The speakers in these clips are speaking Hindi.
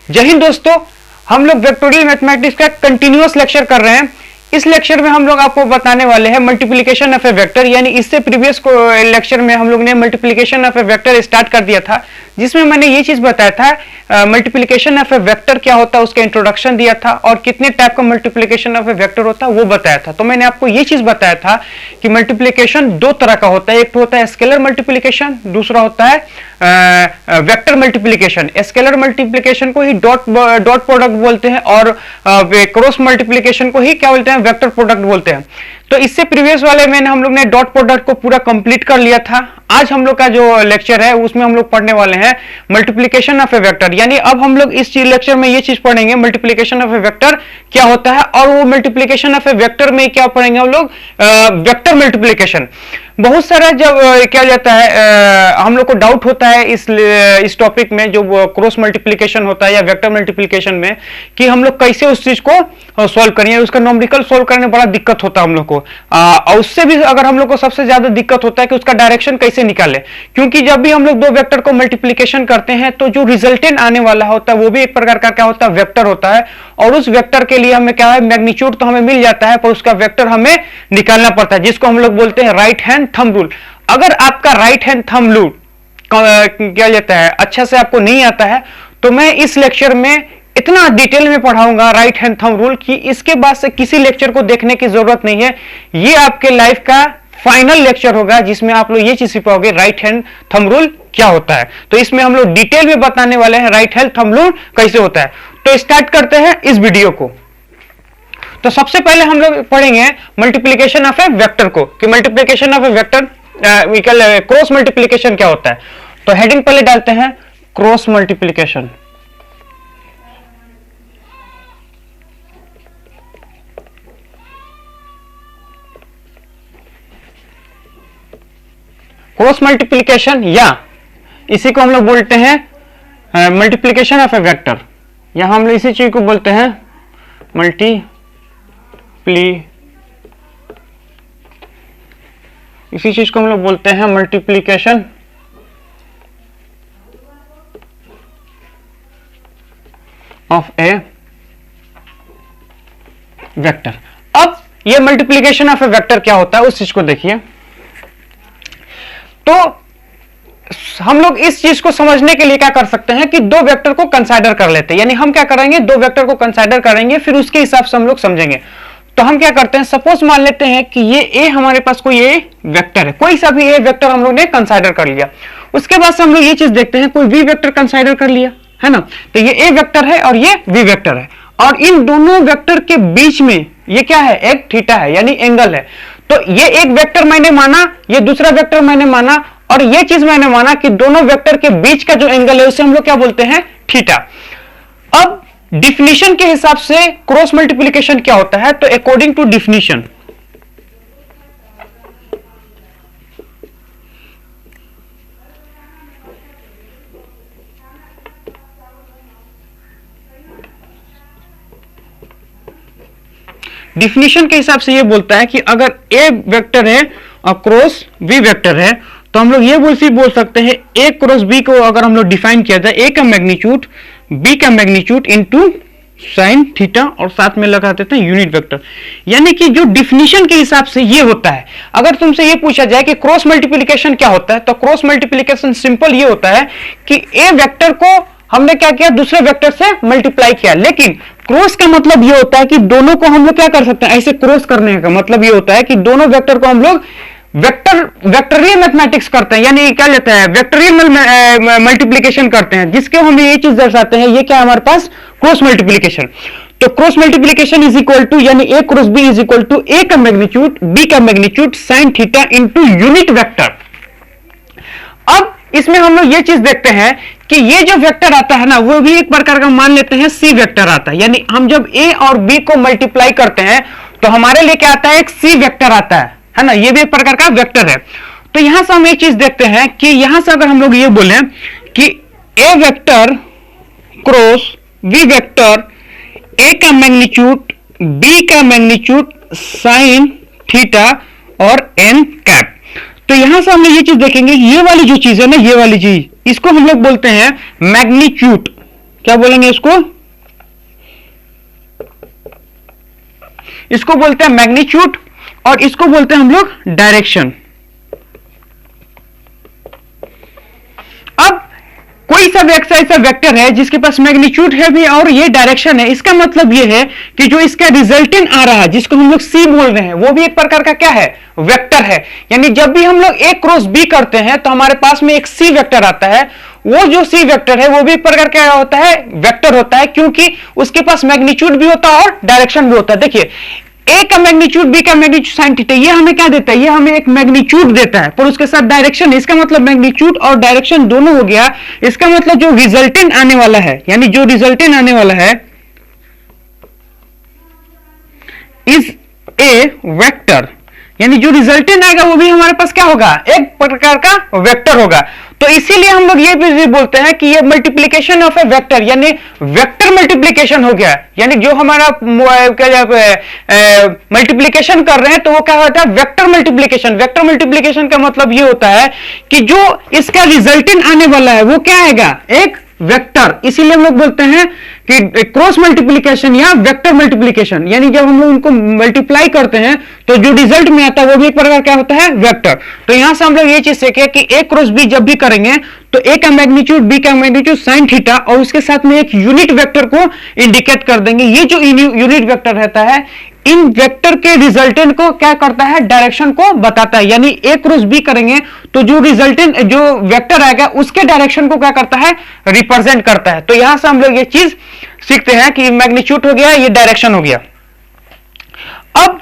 जय हिंद दोस्तों, हम लोग वेक्टोरियल मैथमेटिक्स का कंटिन्यूअस लेक्चर कर रहे हैं। इस लेक्चर में हम लोग आपको बताने वाले हैं मल्टीप्लिकेशन ऑफ ए वेक्टर, यानी इससे प्रीवियस लेक्चर में हम लोग ने multiplication of A vector start कर दिया था, जिसमें मैंने ये चीज बताया था मल्टीप्लिकेशन ऑफ ए वेक्टर क्या होता है, उसका इंट्रोडक्शन दिया था और कितने टाइप का मल्टीप्लिकेशन ऑफ ए वेक्टर होता है वो बताया था। तो मैंने आपको ये चीज बताया था कि मल्टीप्लिकेशन दो तरह का होता है, एक तो होता है स्केलर मल्टीप्लिकेशन, दूसरा होता है वेक्टर मल्टीप्लिकेशन। स्केलर मल्टीप्लिकेशन को ही डॉट प्रोडक्ट बोलते हैं और क्रॉस मल्टीप्लिकेशन को ही क्या बोलते हैं, वेक्टर प्रोडक्ट बोलते हैं। तो इससे प्रीवियस वाले में हम लोग ने डॉट प्रोडक्ट को पूरा कंप्लीट कर लिया था। आज हम लोग का जो लेक्चर है उसमें हम लोग पढ़ने वाले हैं मल्टीप्लिकेशन ऑफ ए वेक्टर, यानी अब हम लोग इस लेक्चर में ये चीज पढ़ेंगे मल्टीप्लिकेशन ऑफ ए वेक्टर क्या होता है, और वो मल्टीप्लिकेशन ऑफ ए वेक्टर में क्या पढ़ेंगे हम लोग, वेक्टर मल्टीप्लिकेशन। बहुत सारा जब क्या जाता है हम लोग को डाउट होता है इस टॉपिक में, जो क्रॉस मल्टीप्लिकेशन होता है या वेक्टर मल्टीप्लिकेशन में, कि हम लोग कैसे उस चीज को सॉल्व करें। उसका नॉमेरिकल सॉल्व करने में बड़ा दिक्कत होता है हम लोग को, और उससे भी अगर हम लोग को सबसे ज्यादा दिक्कत होता है कि उसका डायरेक्शन कैसे निकाले, क्योंकि जब भी हम लोग दो वेक्टर को मल्टीप्लिकेशन करते हैं तो जो रिजल्टेंट आने वाला होता है वो भी एक प्रकार का क्या होता है, वेक्टर होता है। और उस वेक्टर के लिए हमें क्या है, मैग्नीट्यूड तो हमें मिल जाता है, पर उसका वेक्टर हमें निकालना पड़ता है, जिसको हम लोग बोलते हैं राइट हैंड थंब रूल। अगर आपका राइट हैंड थंब रूल क्या जाता है अच्छा से आपको नहीं आता है, तो मैं इस लेक्चर में इतना डिटेल में पढ़ाऊंगा राइट हैंड थंब रूल कि इसके बाद से किसी लेक्चर को देखने की जरूरत नहीं है। ये आपके लाइफ का फाइनल लेक्चर होगा जिसमें आप लोग ये चीज सीख पाओगे राइट हैंड थंब रूल क्या होता है। तो इसमें हम लोग डिटेल में बताने वाले हैं राइट हैंड थंब रूल कैसे होता है। तो स्टार्ट करते हैं इस वीडियो को। तो सबसे पहले हम लोग पढ़ेंगे मल्टीप्लिकेशन ऑफ ए वेक्टर को, कि multiplication of A vector cross multiplication क्या होता है। तो हेडिंग पहले डालते हैं क्रॉस मल्टीप्लिकेशन। क्रॉस मल्टीप्लिकेशन या इसी को हम लोग बोलते हैं मल्टीप्लिकेशन ऑफ ए वेक्टर, या हम लोग इसी चीज को बोलते हैं इसी चीज को हम लोग बोलते हैं मल्टीप्लिकेशन ऑफ ए वेक्टर। अब ये मल्टीप्लिकेशन ऑफ ए वेक्टर क्या होता है उस चीज को देखिए। तो हम लोग इस चीज को समझने के लिए क्या कर सकते हैं कि दो वेक्टर को कंसाइडर कर लेते हैं, यानी हम क्या करेंगे, दो वेक्टर को कंसाइडर करेंगे, फिर उसके हिसाब से हम लोग समझेंगे। तो हम क्या करते हैं, सपोज मान लेते हैं कि ये ए हमारे पास कोई ए वेक्टर है, कोई सा भी ए वेक्टर हम लोग ने कंसाइडर कर लिया। उसके बाद से हम लोग ये चीज देखते हैं, कोई वी वेक्टर कंसाइडर कर लिया है ना, तो ये ए वेक्टर है और ये वी वेक्टर है, और इन दोनों वेक्टर के बीच में ये क्या है, एक थीटा है, यानी एंगल है। तो ये एक वेक्टर मैंने माना, ये दूसरा वेक्टर मैंने माना, और ये चीज मैंने माना कि दोनों वेक्टर के बीच का जो एंगल है उसे हम लोग क्या बोलते हैं, थीटा। अब डिफिनीशन के हिसाब से क्रॉस मल्टीप्लिकेशन क्या होता है, तो अकॉर्डिंग टू डिफिनीशन के हिसाब से ये बोलता है कि अगर ए वेक्टर है और क्रॉस बी वेक्टर है, तो हम लोग ये बोल सकते हैं ए क्रॉस बी को अगर हम लोग डिफाइन किया जाए, ए का मैग्नीट्यूड बी का मैग्नीट्यूड इनटू साइन थीटा, और साथ में लगा देते हैं यूनिट वेक्टर। यानी कि जो डिफिनीशन के हिसाब से ये होता है। अगर तुमसे ये पूछा जाए कि क्रॉस मल्टीप्लिकेशन क्या होता है, तो क्रॉस मल्टीप्लिकेशन सिंपल ये होता है कि ए वेक्टर को हमने क्या किया, दूसरे वेक्टर से मल्टीप्लाई किया। लेकिन क्रॉस का मतलब ये होता है कि दोनों को हम लोग क्या कर सकते हैं, ऐसे क्रॉस करने का मतलब ये होता है कि दोनों वेक्टर को हम लोग वेक्टोरियल मैथमेटिक्स करते हैं, यानी क्या लेते हैं, वेक्टोरियल मल्टीप्लिकेशन करते हैं, जिसके हम ये चीज दर्शाते हैं, ये क्या हमारे पास क्रॉस मल्टीप्लिकेशन। तो cross multiplication is equal to, यानी A cross B is equal to A का मैग्नीट्यूड बी का magnitude sine theta into unit vector. अब इसमें हम लोग ये चीज देखते हैं कि ये जो वेक्टर आता है ना, वो भी एक प्रकार का मान लेते हैं सी वेक्टर आता है, यानी हम जब ए और बी को मल्टीप्लाई करते हैं तो हमारे लिए क्या आता है, एक सी वेक्टर आता है ना, ये भी एक प्रकार का वेक्टर है। तो यहां से हम एक चीज देखते हैं कि यहां से अगर हम लोग ये बोले कि ए वेक्टर क्रॉस बी वेक्टर, ए का मैग्नीट्यूड बी का मैग्नीट्यूड साइन थीटा और एन कैप, तो यहां से हम लोग ये चीज देखेंगे, ये वाली जो चीज है ना, ये वाली चीज, इसको हम लोग बोलते हैं मैग्नीट्यूड, क्या बोलेंगे इसको? इसको बोलते हैं मैग्नीट्यूड और इसको बोलते हैं हम लोग डायरेक्शन। अब कोई सा ऐसा वेक्टर है जिसके पास मैग्नीट्यूड है भी और ये डायरेक्शन है, इसका मतलब ये है कि जो इसका रिजल्टेंट आ रहा है जिसको हम लोग सी बोल रहे हैं वो भी एक प्रकार का क्या है? वेक्टर है। यानी जब भी हम लोग ए क्रॉस बी करते हैं तो हमारे पास में एक सी वेक्टर आता है। वो जो सी वेक्टर है वो भी एक प्रकार क्या होता है? वेक्टर होता है, क्योंकि उसके पास मैग्नीट्यूड भी होता है और डायरेक्शन भी होता है। देखिए ए का मैग्नीट्यूड, बी का मैग्नीट्यूड साइन थीटा, ये हमें क्या देता है? ये हमें एक मैग्नीट्यूड देता है पर उसके साथ डायरेक्शन। इसका मतलब मैग्नीट्यूड और डायरेक्शन दोनों हो गया। इसका मतलब जो रिजल्टेंट आने वाला है, यानी जो रिजल्टेंट आने वाला है इज ए वेक्टर, यानी जो रिजल्टेंट आएगा वो भी हमारे पास क्या होगा? एक प्रकार का वेक्टर होगा। तो इसीलिए हम लोग ये भी बोलते हैं कि ये मल्टीप्लीकेशन ऑफ ए वेक्टर, यानी वेक्टर मल्टीप्लीकेशन हो गया। यानी जो हमारा मल्टीप्लीकेशन कर रहे हैं तो वो क्या होता है? Vector multiplication. वेक्टर मल्टीप्लीकेशन का मतलब ये होता है कि जो इसका रिजल्टेंट आने वाला है वो क्या आएगा? एक वेक्टर। इसीलिए हम लोग बोलते हैं कि क्रॉस मल्टीप्लीकेशन या वेक्टर मल्टीप्लीकेशन, यानी जब हम लोग उनको मल्टीप्लाई करते हैं तो जो रिजल्ट में आता है वो भी एक प्रकार क्या होता है? वेक्टर। तो यहां से हम लोग ये चीज सीखे कि ए क्रॉस बी जब भी करेंगे तो ए का मैग्नीट्यूड, बी का मैग्नीट्यूड साइन थीटा और उसके साथ में एक यूनिट वेक्टर को इंडिकेट कर देंगे। ये जो यूनिट वेक्टर रहता है इन वेक्टर के रिजल्टेंट को क्या करता है? डायरेक्शन को बताता है। यानी ए क्रॉस बी करेंगे तो जो रिजल्टेंट जो वेक्टर आएगा उसके डायरेक्शन को क्या करता है? रिप्रेजेंट करता है। तो यहां से हम लोग ये चीज सीखते हैं कि मैग्नीट्यूड हो गया, ये डायरेक्शन हो गया। अब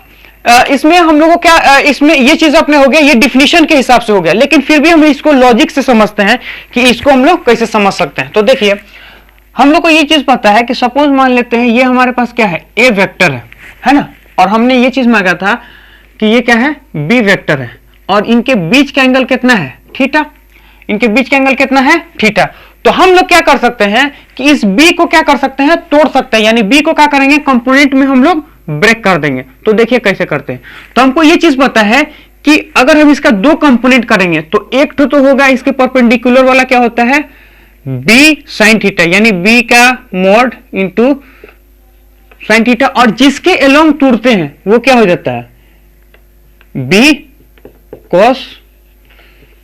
इसमें हम लोगों को क्या इसमें ये चीज अपने हो गया, ये डिफिनीशन के हिसाब से हो गया, लेकिन फिर भी हम इसको लॉजिक से समझते हैं कि इसको हम लोग कैसे समझ सकते हैं। तो देखिए हम लोग को ये चीज पता है कि सपोज मान लेते हैं ये हमारे पास क्या है? ए वेक्टर है ना, और हमने ये चीज मांगा था कि ये क्या है? बी वेक्टर है और इनके बीच का एंगल कितना है? थीटा। इनके बीच का एंगल कितना है? थीटा। तो हम लोग क्या कर सकते हैं कि इस बी को क्या कर सकते हैं? तोड़ सकते हैं। यानी बी को क्या करेंगे? कंपोनेंट में हम लोग ब्रेक कर देंगे। तो देखिए कैसे करते हैं। तो हमको ये चीज पता है कि अगर हम इसका दो कंपोनेंट करेंगे तो एक तो होगा इसके परपेंडिकुलर वाला क्या होता है? बी साइन थीटा, यानी बी का मोड इंटू साइन थीटा, और जिसके एलोंग टूटते हैं वो क्या हो जाता है? B cos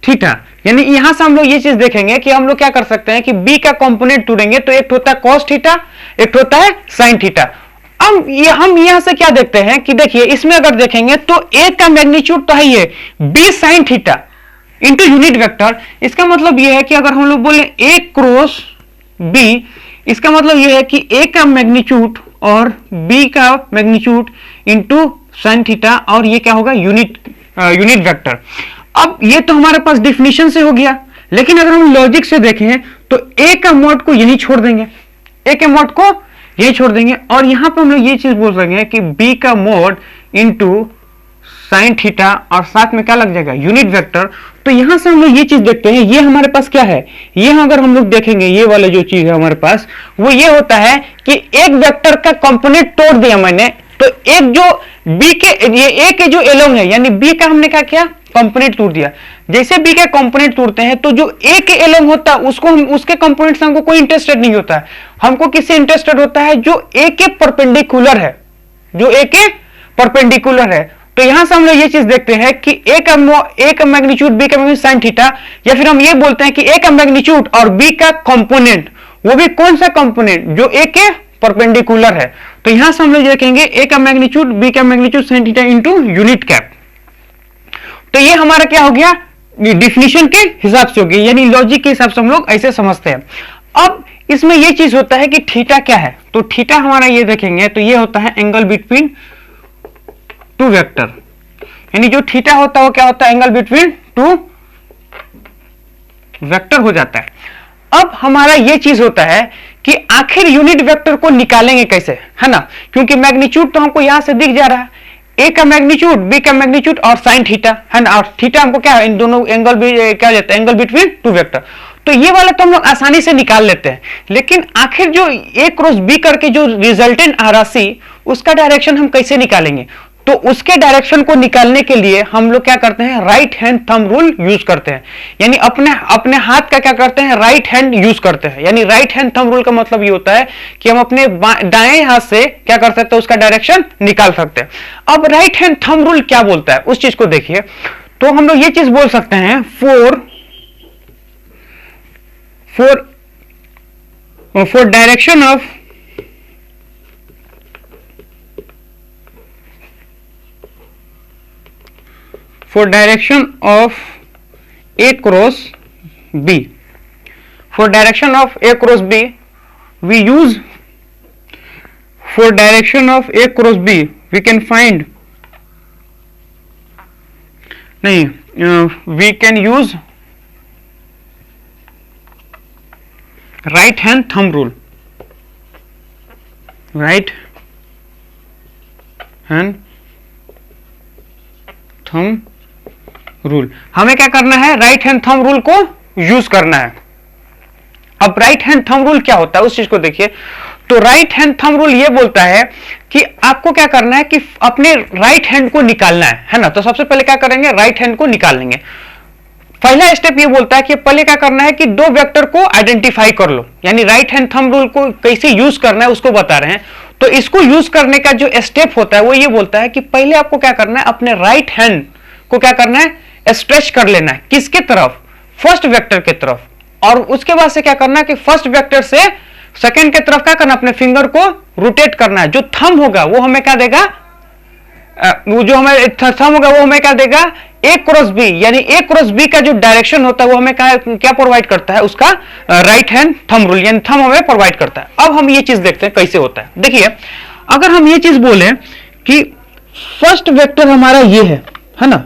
theta. यानी यहां से हम लोग ये चीज देखेंगे कि हम लोग क्या कर सकते हैं कि बी का कंपोनेंट टूटेंगे तो एक होता है कॉस थीटा, एक होता है साइन थीटा। अब हम यहां से क्या देखते हैं कि देखिए इसमें अगर देखेंगे तो ए का मैग्नीट्यूड तो है ये B sine theta into unit vector. इसका मतलब ये है कि अगर हम लोग बोले ए क्रॉस बी, इसका मतलब ये है कि ए का मैग्नीट्यूड और बी का मैग्नीट्यूड इंटू साइन थीटा, और ये क्या होगा? Unit vector. अब ये तो हमारे पास डिफिनीशन से हो गया, लेकिन अगर हम लॉजिक से देखें तो ए का मोड को यही छोड़ देंगे, ए के मोड को यही छोड़ देंगे, और यहां पर हम लोग ये चीज बोल सकते हैं कि बी का मोड इंटू साइन थीटा और साथ में क्या लग जाएगा? Unit vector. तो यहां से हम लोग ये चीज देखते हैं, ये हमारे पास क्या है? ये अगर हम लोग देखेंगे ये वाला जो चीज है हमारे पास वो ये होता है कि एक वेक्टर का कंपोनेंट तोड़ दिया मैंने, तो एक जो बी के ये ए के जो एलोंग है यानी बी का हमने क्या किया? कंपोनेंट तोड़ दिया। जैसे बी के कंपोनेंट तोड़ते हैं तो जो ए के एलोंग होता है उसको हम उसके कंपोनेंट से हमको कोई इंटरेस्टेड नहीं होता है। हमको किससे इंटरेस्टेड होता है? जो ए के परपेंडिकुलर है, जो ए के परपेंडिकुलर है। तो यहां से हम लोग ये चीज देखते हैं कि ए का मैग्नीट्यूड, बी का मैग्नीट्यूड साइन थीटा, या फिर हम ये बोलते हैं कि ए का मैग्नीट्यूड और बी का कंपोनेंट, वो भी कौन सा कंपोनेंट? जो ए के परपेंडिकुलर है। तो यहां से हम लोग देखेंगे ए का मैग्नीट्यूड, बी का magnitude sine theta into unit cap. तो ये हमारा क्या हो गया? डिफिनीशन के हिसाब से हो गया, यानी लॉजिक के हिसाब से हम लोग ऐसे समझते हैं। अब इसमें ये चीज होता है कि थीटा क्या है? तो थीटा हमारा ये देखेंगे तो ये होता है एंगल बिटवीन टू वेक्टर, यानी जो थीटा होता है वो क्या होता है? एंगल बिटवीन टू वेक्टर हो जाता है। अब हमारा ये चीज होता है कि आखिर यूनिट वेक्टर को निकालेंगे कैसे, है ना? क्योंकि मैग्नीट्यूड तो हमको यहां से दिख जा रहा है, ए का मैग्नीट्यूड, बी का मैग्नीट्यूड और साइन थीटा, है ना? और थीटा हमको क्या है? इन दोनों एंगल भी क्या जाता है? Angle between two vector. तो ये वाला तो हम लोग आसानी से निकाल लेते हैं, लेकिन आखिर जो ए क्रॉस बी करके जो रिजल्टेंट आ रहा सी, उसका डायरेक्शन हम कैसे निकालेंगे? तो उसके डायरेक्शन को निकालने के लिए हम लोग क्या करते हैं, right hand thumb rule use करते हैं। यानी अपने अपने हाथ का क्या करते हैं, राइट हैंड यूज करते हैं। यानी राइट हैंड थंब रूल का मतलब ये होता है कि हम अपने दाएं हाथ से क्या कर सकते हैं, उसका डायरेक्शन निकाल सकते हैं। अब राइट हैंड थंब रूल क्या बोलता है उस चीज को देखिए। तो हम लोग ये चीज बोल सकते हैं, for direction of for direction of A cross B, for direction of A cross B we use, for direction of A cross B we can find, we can use right hand thumb rule, right hand thumb rule. हमें क्या करना है, राइट हैंड थंब रूल को यूज करना है। अब राइट हैंड थंब रूल क्या होता है उस चीज को देखिए। तो राइट हैंड थंब रूल ये बोलता है कि आपको क्या करना है कि अपने राइट हैंड को निकालना है ना। तो सबसे पहले क्या करेंगे, राइट हैंड को निकाल लेंगे। पहला स्टेप ये बोलता है कि पहले क्या करना है कि दो वेक्टर को आइडेंटिफाई कर लो। यानी राइट हैंड थंब रूल को कैसे यूज करना है उसको बता रहे हैं। तो इसको यूज करने का जो स्टेप होता है वो ये बोलता है कि पहले आपको क्या करना है, अपने राइट हैंड को क्या करना है, स्ट्रेच कर लेना है। किसके तरफ, फर्स्ट वेक्टर के तरफ। और उसके बाद से क्या करना है कि फर्स्ट वेक्टर से सेकंड के तरफ क्या करना, अपने फिंगर को रोटेट करना है। जो थंब होगा वो हमें क्या देगा, वो जो हमें थंब होगा वो हमें क्या देगा, ए क्रॉस बी। यानी ए क्रॉस बी का जो डायरेक्शन होता है वो हमें क्या प्रोवाइड करता है, उसका राइट हैंड थंब रूल यानी थंब हमें प्रोवाइड करता है। अब हम ये चीज देखते हैं कैसे होता है। देखिए अगर हम ये चीज बोले कि फर्स्ट वेक्टर हमारा ये है ना,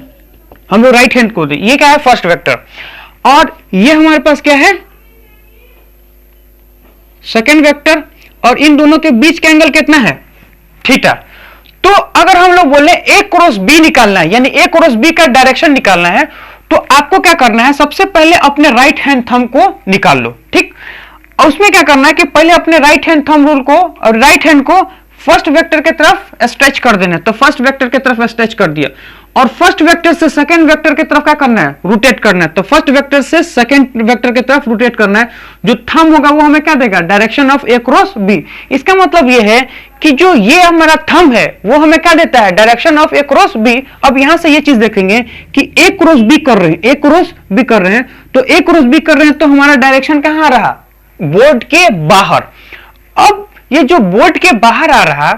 हम लोग राइट हैंड को दे, ये क्या है, फर्स्ट वेक्टर, और ये हमारे पास क्या है, सेकंड वेक्टर, और इन दोनों के बीच का एंगल कितना है, थीटा। तो अगर हम लोग बोले ए क्रॉस बी निकालना है, यानी ए क्रॉस बी का डायरेक्शन निकालना है, तो आपको क्या करना है, सबसे पहले अपने राइट हैंड थंब को निकाल लो, ठीक। और उसमें क्या करना है कि पहले अपने राइट हैंड थंब रूल को और राइट हैंड को फर्स्ट वेक्टर की तरफ स्ट्रेच कर देना है। तो फर्स्ट वेक्टर की तरफ स्ट्रेच कर दिया, और फर्स्ट वेक्टर से सेकंड वेक्टर की तरफ क्या करना है, रोटेट करना है। तो फर्स्ट वेक्टर से सेकंड वेक्टर की तरफ रोटेट करना है। जो थंब होगा वो हमें क्या देगा, direction of A cross B. इसका मतलब ये है कि जो ये हमारा थंब है वो हमें क्या देता है, direction of A cross B. अब यहां से ये चीज देखेंगे कि ए क्रॉस बी कर रहे हैं, ए क्रॉस बी कर रहे हैं, तो ए क्रॉस बी कर रहे हैं, तो हमारा डायरेक्शन कहां रहा, बोर्ड के बाहर। अब ये जो बोर्ड के बाहर आ रहा,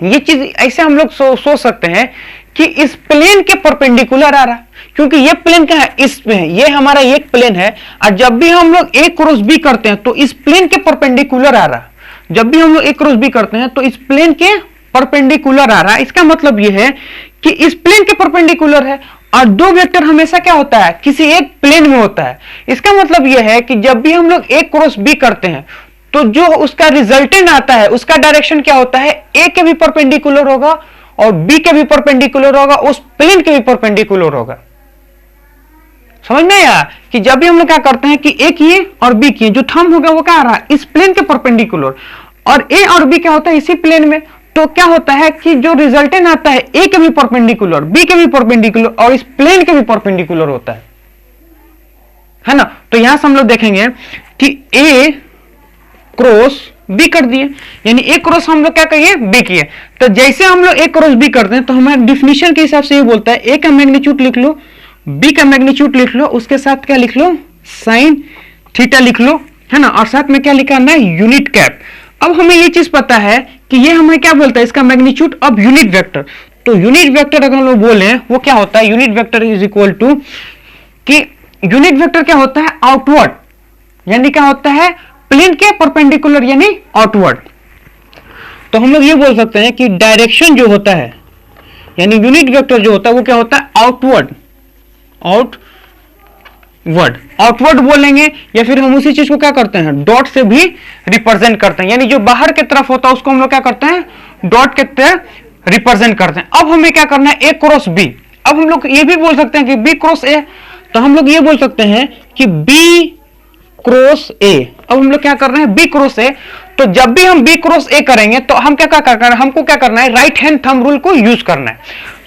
ये चीज ऐसे हम लोग सोच सकते हैं कि इस प्लेन के परपेंडिकुलर आ रहा, क्योंकि ये प्लेन क्या है, इस पे है, ये हमारा एक प्लेन है। और जब भी हम लोग ए क्रॉस बी करते हैं तो इस प्लेन के परपेंडिकुलर आ रहा। जब भी हम लोग ए क्रॉस बी करते हैं तो इस प्लेन के परपेंडिकुलर आ रहा। इसका मतलब ये है कि इस प्लेन के परपेंडिकुलर है, और दो वेक्टर हमेशा क्या होता है, किसी एक प्लेन में होता है। इसका मतलब यह है कि जब भी हम लोग ए क्रॉस बी करते हैं तो जो उसका रिजल्टेंट आता है उसका डायरेक्शन क्या होता है, ए के भी परपेंडिकुलर होगा और बी के भी परपेंडिकुलर होगा, उस प्लेन के भी परपेंडिकुलर होगा। समझ में आया कि जब भी हम लोग क्या करते हैं कि ए किए और बी किए, जो थंब होगा वो क्या आ रहा है, इस प्लेन के परपेंडिकुलर, और ए और बी क्या होता है, इसी प्लेन में। तो क्या होता है कि जो रिजल्टेंट आता है ए के भी परपेंडिकुलर, बी के भी परपेंडिकुलर और इस प्लेन के भी परपेंडिकुलर होता है ना। तो यहां से हम लोग देखेंगे कि ए क्रॉस बी कर दिए, यानी ए क्रॉस हम लोग क्या कहिए, बी किए। तो जैसे हम लोग ए क्रॉस बी करते हैं तो हमारे डिफिनीशन के हिसाब से ये बोलता है, ए का मैग्नीट्यूड लिख लो, बी का मैग्नीट्यूड लिख लो, उसके साथ क्या लिख लो, साइन थीटा लिख लो, है ना, और साथ में क्या लिखना है, यूनिट कैप। अब हमें ये चीज पता है कि ये हमें क्या बोलता है, इसका मैग्नीट्यूड ऑफ यूनिट वेक्टर। तो यूनिट वेक्टर अगर हम लोग बोले वो क्या होता है, unit vector is equal to, कि यूनिट वेक्टर क्या होता है, आउटवर्ड, यानी क्या होता है, प्लेन के परपेंडिकुलर यानी आउटवर्ड। तो हम लोग ये बोल सकते हैं कि डायरेक्शन जो होता है, यानी यूनिट वेक्टर जो होता है वो क्या होता है, आउटवर्ड, आउटवर्ड बोलेंगे, या फिर हम उसी चीज को क्या करते हैं, डॉट से भी रिप्रेजेंट करते हैं। यानी जो बाहर की तरफ होता है उसको हम लोग क्या करते हैं, डॉट के तरह रिप्रेजेंट करते हैं। अब हमें क्या करना है, ए क्रॉस बी। अब हम लोग ये भी बोल सकते हैं कि बी क्रॉस ए। तो हम लोग ये बोल सकते हैं कि बी क्रॉस ए। अब हम लोग क्या कर रहे हैं, बी क्रॉस ए। तो जब भी हम बी क्रॉस ए करेंगे तो हम क्या करना है, हमको क्या करना है, राइट हैंड थंब रूल को यूज करना है।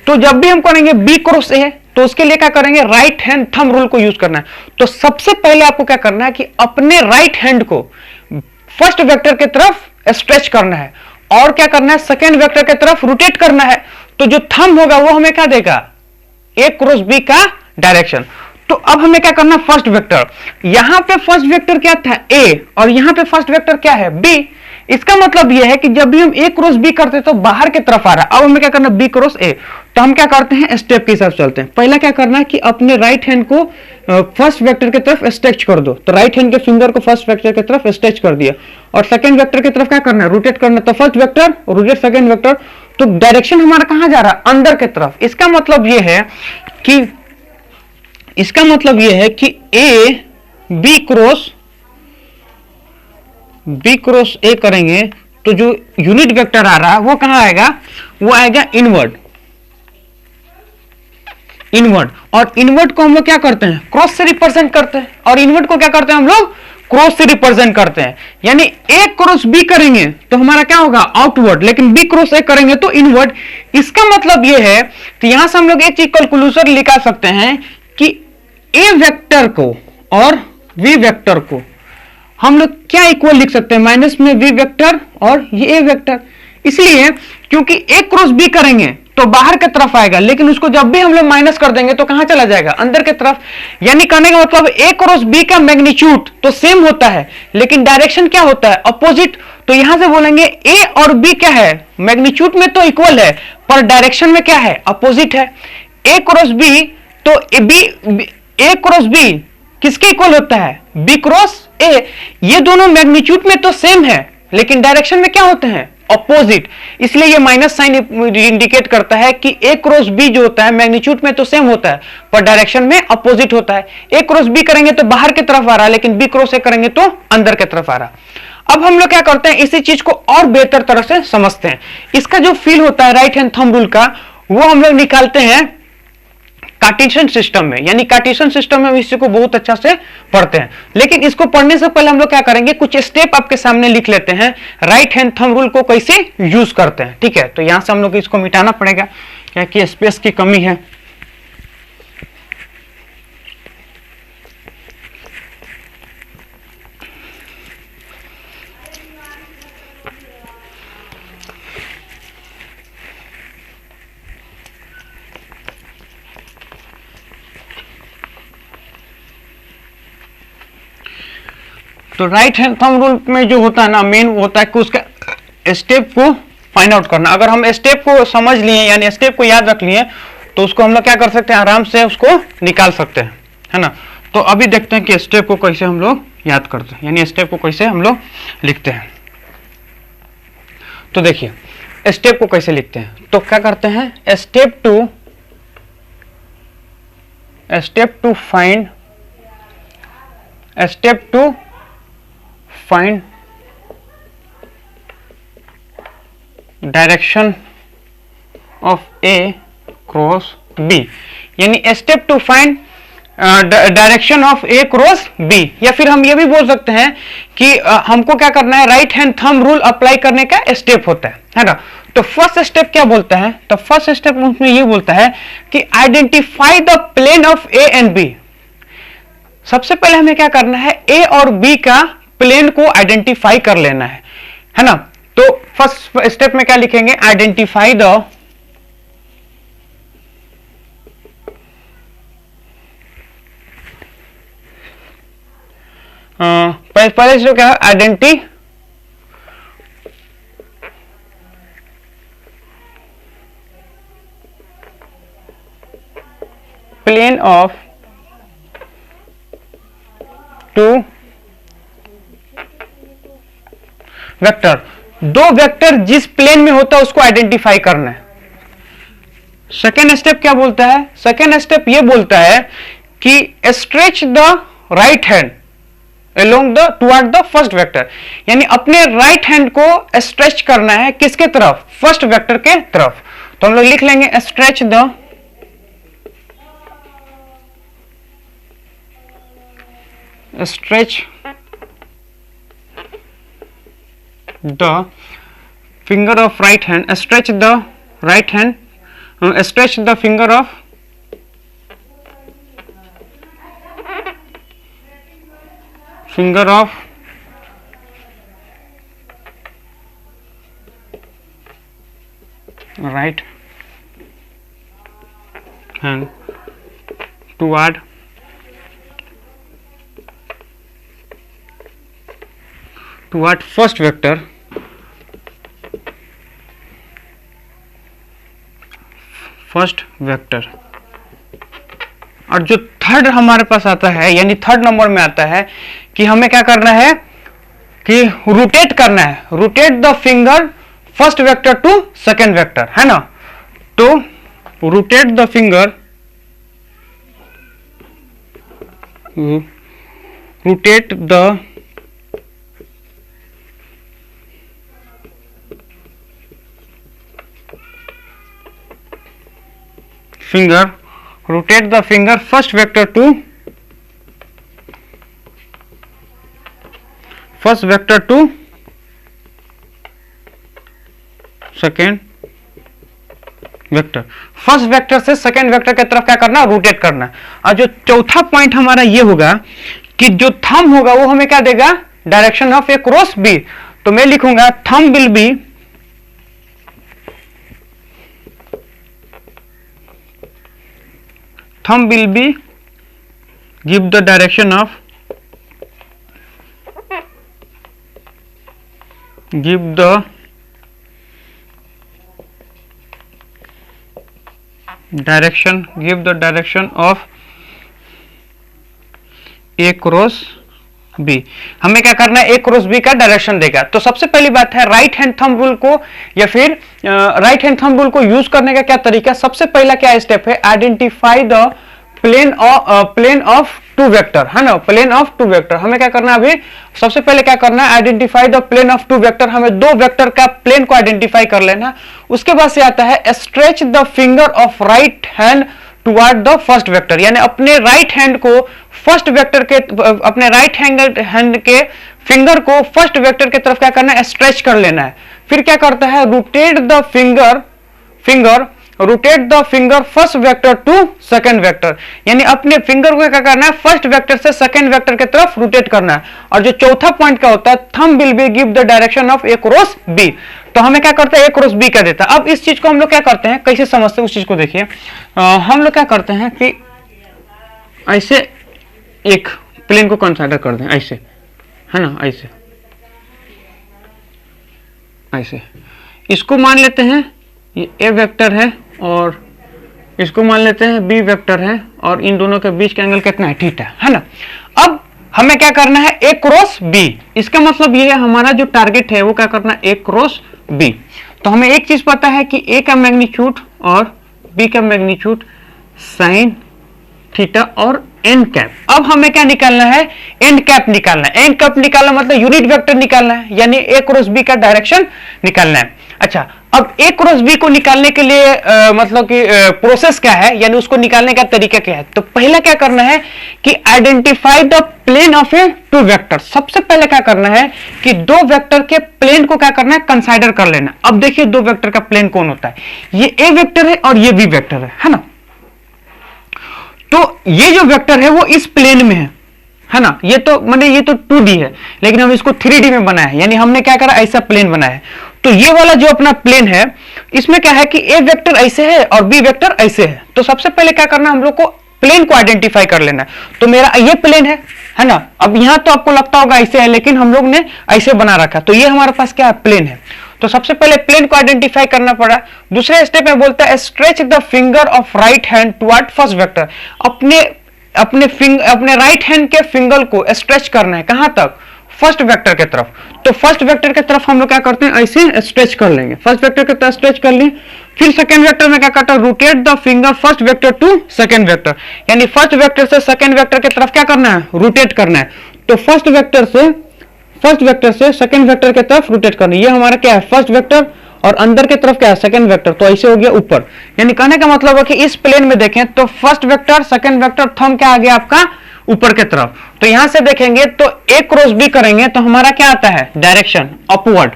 तो जब भी हम करेंगे बी क्रॉस ए तो उसके लिए क्या करेंगे, राइट हैंड थंब रूल को यूज करना है। तो सबसे पहले आपको क्या करना है कि अपने राइट हैंड को फर्स्ट वेक्टर की तरफ स्ट्रेच करना है और क्या करना है, सेकेंड वेक्टर की तरफ रोटेट करना है। तो जो थंब होगा वो हमें क्या देगा, ए क्रॉस बी का डायरेक्शन। तो अब हमें क्या करना, फर्स्ट वेक्टर, यहां पे फर्स्ट वेक्टर क्या था, ए, और यहां पे फर्स्ट वेक्टर क्या है, बी। इसका मतलब यह है कि जब भी हम ए क्रॉस बी करते हैं तो बाहर की तरफ आ रहा है। अब हमें क्या करना, बी क्रॉस ए। तो हम क्या करते हैं, स्टेप के हिसाब से चलते हैं। पहला क्या करना है कि अपने राइट हैंड को फर्स्ट वेक्टर की तरफ स्ट्रेच कर दो। तो राइट हैंड के फिंगर को फर्स्ट वेक्टर की तरफ स्ट्रेच कर दिया और सेकंड वेक्टर की तरफ क्या करना है, रोटेट करना। तो first vector rotate second vector, तो डायरेक्शन हमारा कहां जा रहा है, अंदर की तरफ। इसका मतलब यह है कि ए बी क्रॉस ए करेंगे तो जो यूनिट वेक्टर आ रहा है वो कहां आएगा, वो आएगा इनवर्ड। और इनवर्ड को हम लोग क्या करते हैं, क्रॉस से रिप्रेजेंट करते हैं। और इनवर्ड को क्या करते हैं हम लोग, क्रॉस से रिप्रेजेंट करते हैं। यानी ए क्रॉस बी करेंगे तो हमारा क्या होगा, आउटवर्ड, लेकिन बी क्रॉस ए करेंगे तो इनवर्ड। इसका मतलब यह है, तो यहां से हम लोग एक चीज कंक्लूजन निकाल सकते हैं कि ए वेक्टर को और वी वेक्टर को हम लोग क्या इक्वल लिख सकते हैं, माइनस में वी वेक्टर और ये ए वेक्टर। इसलिए क्योंकि ए क्रॉस बी करेंगे तो बाहर की तरफ आएगा, लेकिन उसको जब भी हम लोग माइनस कर देंगे तो कहां चला जाएगा, अंदर की तरफ। यानी कहने का मतलब ए क्रॉस बी का मैग्नीट्यूड तो सेम होता है लेकिन डायरेक्शन क्या होता है, अपोजिट। तो यहां से बोलेंगे ए और बी क्या है, मैग्नीट्यूड में तो इक्वल है पर डायरेक्शन में क्या है, अपोजिट है। ए क्रॉस बी, तो ए क्रॉस बी किसके इक्वल होता है, बी क्रॉस ए। ये दोनों मैग्नीट्यूड में तो सेम है लेकिन डायरेक्शन में क्या होते हैं, अपोजिट। इसलिए ये माइनस साइन इंडिकेट करता है कि ए क्रॉस बी जो होता है मैग्नीट्यूड में तो सेम होता है पर डायरेक्शन में अपोजिट होता है। ए क्रॉस बी करेंगे तो बाहर की तरफ आ रहा है, लेकिन बी क्रॉस ए करेंगे तो अंदर की तरफ आ रहा है। अब हम लोग क्या करते हैं, इसी चीज को और बेहतर तरह से समझते हैं। इसका जो फील होता है राइट हैंड थंब रूल का, वो हम लोग निकालते हैं कार्टेशियन सिस्टम में। यानी कार्टेशियन सिस्टम में इसी को बहुत अच्छा से पढ़ते हैं, लेकिन इसको पढ़ने से पहले हम लोग क्या करेंगे, कुछ स्टेप आपके सामने लिख लेते हैं, राइट हैंड थंब रूल को कैसे यूज करते हैं। ठीक है, तो यहां से हम लोग इसको मिटाना पड़ेगा क्योंकि स्पेस की कमी है। तो राइट हैंड थंब रूल में जो होता है ना, मेन होता है कि उसका स्टेप को फाइंड आउट करना। अगर हम स्टेप को समझ लिए यानी स्टेप को याद रख लिए तो उसको हम लोग क्या कर सकते हैं, आराम से उसको निकाल सकते हैं, है ना। तो अभी देखते हैं कि स्टेप को कैसे हम लोग याद करते हैं, यानी स्टेप को कैसे हम लोग लिखते हैं। तो देखिए स्टेप को कैसे लिखते हैं, तो क्या करते हैं, step two find direction of A cross B. यानी step two find direction of A cross B. या फिर हम ये भी बोल सकते हैं कि हमको क्या करना है, right hand thumb rule apply करने का स्टेप होता है ना। तो फर्स्ट स्टेप क्या बोलता है, तो फर्स्ट स्टेप उसमें ये बोलता है कि identify the plane of A and B. सबसे पहले हमें क्या करना है, ए और बी का प्लेन को आइडेंटिफाई कर लेना है ना। तो फर्स्ट स्टेप में क्या लिखेंगे, आइडेंटिफाई द पहले से क्या है, identity plane of two vector. दो वेक्टर जिस प्लेन में होता है उसको आइडेंटिफाई करना है। सेकेंड स्टेप क्या बोलता है, सेकेंड स्टेप ये बोलता है कि stretch the right hand along the toward the first vector. यानी अपने राइट हैंड को स्ट्रेच करना है किसके तरफ, फर्स्ट वेक्टर के तरफ। तो हम लोग लिख लेंगे stretch the the finger of right hand, stretch the right hand, stretch the finger of right hand toward first vector, और जो थर्ड हमारे पास आता है यानी थर्ड नंबर में आता है कि हमें क्या करना है कि रोटेट करना है, rotate the finger first vector to second vector, है ना। तो rotate the finger, rotate the finger, rotate the finger first vector to second vector, first vector से सेकेंड वेक्टर की तरफ क्या करना, रोटेट करना। और जो चौथा पॉइंट हमारा ये होगा कि जो थंब होगा वो हमें क्या देगा, direction of A cross B. तो मैं लिखूंगा thumb will be give the direction of of A cross B. हमें क्या करना है, ए क्रॉस बी का डायरेक्शन देगा। तो सबसे पहली बात है राइट हैंड थंब रूल को या फिर राइट हैंड थंब रूल को यूज करने का क्या तरीका। सबसे पहला क्या स्टेप है, identify the plane of two vector, है ना, प्लेन ऑफ टू वेक्टर। हमें क्या करना है अभी, सबसे पहले क्या करना है, identify the plane of two vector. हमें दो वेक्टर का प्लेन को आइडेंटिफाई कर लेना। उसके बाद से आता है stretch the finger of right hand toward the first vector, यानी अपने राइट हैंड को फर्स्ट वेक्टर के, अपने राइट हैंड के फिंगर को फर्स्ट वेक्टर की तरफ क्या करना है, स्ट्रेच कर लेना है। फिर क्या करता है, rotate the finger first vector to second vector, यानी अपने फिंगर को क्या करना है, फर्स्ट वेक्टर से सेकंड वेक्टर की तरफ रोटेट करना है। और जो चौथा पॉइंट क्या होता है, thumb will be give the direction of A cross B. तो हमें क्या करते हैं, ए क्रॉस बी का देता है। अब इस चीज को हम लोग क्या करते हैं, कैसे समझते हैं उस चीज को देखिए। हम लोग क्या करते हैं कि ऐसे एक प्लेन को कंसीडर कर दें, ऐसे, है ना, ऐसे इसको मान लेते हैं ये ए वेक्टर है और इसको मान लेते हैं बी वेक्टर है, और इन दोनों के बीच का एंगल कितना है, थीटा, है ना। अब हमें क्या करना है, ए क्रॉस बी। इसका मतलब ये है हमारा जो टारगेट है वो क्या करना है, ए क्रॉस बी। तो हमें एक चीज पता है कि ए का मैग्नीट्यूड और बी का मैग्नीट्यूड साइन थीटा और एन कैप। अब हमें क्या निकालना है, एन कैप निकालना है। एन कैप निकालना मतलब यूनिट वेक्टर निकालना है, यानी ए क्रॉस बी का डायरेक्शन निकालना है। अच्छा, अब ए क्रॉस बी को निकालने के लिए मतलब कि प्रोसेस क्या है, यानी उसको निकालने का तरीका क्या है। तो पहला क्या करना है कि identify the plane of a two vector. सबसे पहले क्या करना है कि दो वेक्टर के प्लेन को क्या करना है, कंसीडर कर लेना। अब देखिए दो वेक्टर का प्लेन कौन होता है, ये ए वेक्टर है और ये बी वेक्टर है ना। तो ये जो वेक्टर है वो इस प्लेन में है ना। ये तो माने ये तो 2D है, लेकिन हम इसको 3D में बनाया है, यानी हमने क्या करा, ऐसा प्लेन बनाया है। तो ये वाला जो अपना प्लेन है इसमें क्या है कि ए वेक्टर ऐसे है और बी वेक्टर ऐसे है। तो सबसे पहले क्या करना, हम लोग को प्लेन को आइडेंटिफाई कर लेना है। तो मेरा ये प्लेन है ना। अब यहां तो आपको लगता होगा ऐसे है, लेकिन हम लोग ने ऐसे बना रखा। तो ये हमारे पास क्या है, प्लेन है। तो सबसे पहले प्लेन को आइडेंटिफाई करना पड़ा। दूसरे स्टेप में बोलता है stretch the finger of right hand toward first vector. अपने राइट हैंड के फिंगर को स्ट्रेच करना है, कहां तक, फर्स्ट वेक्टर की तरफ। तो फर्स्ट वेक्टर की तरफ हम लोग क्या करते हैं, ऐसे स्ट्रेच कर लेंगे। फर्स्ट वेक्टर की तरफ स्ट्रेच कर लिए। फिर सेकंड वेक्टर में क्या करता है, rotate the finger first vector to second vector, यानी फर्स्ट वेक्टर से सेकंड वेक्टर की तरफ क्या करना है, रोटेट करना है। तो फर्स्ट वेक्टर से सेकंड वेक्टर की तरफ रोटेट करना। ये हमारा क्या है, फर्स्ट वेक्टर, और अंदर की तरफ क्या है, सेकंड वेक्टर। तो ऐसे हो गया ऊपर। यानी कहने का मतलब है कि इस प्लेन में देखें तो first vector, second vector, thumb क्या आ गया आपका ऊपर की तरफ। तो यहां से देखेंगे तो ए क्रॉस बी करेंगे तो हमारा क्या आता है, डायरेक्शन अपवर्ड,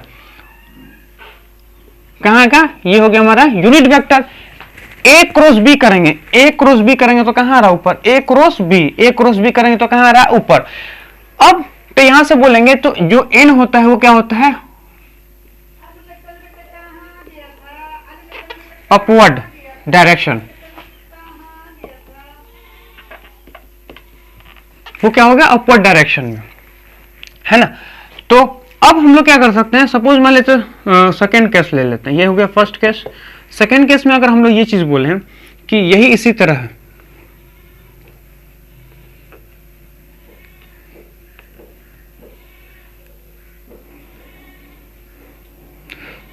कहाँ का, ये हो गया हमारा यूनिट वेक्टर। ए क्रॉस बी करेंगे, ए क्रॉस बी करेंगे तो कहां आ रहा ऊपर, ए क्रॉस बी, ए क्रॉस बी करेंगे तो कहां आ रहा ऊपर। अब तो यहां से बोलेंगे तो जो एन होता है वो क्या होता है, अपवर्ड डायरेक्शन, वो क्या होगा अपवर्ड डायरेक्शन में, है ना। तो अब हम लोग क्या कर सकते हैं, सपोज मान लेते सेकेंड केस ले लेते हैं, ये हो गया फर्स्ट केस। सेकेंड केस में अगर हम लोग ये चीज बोले हैं कि यही इसी तरह है,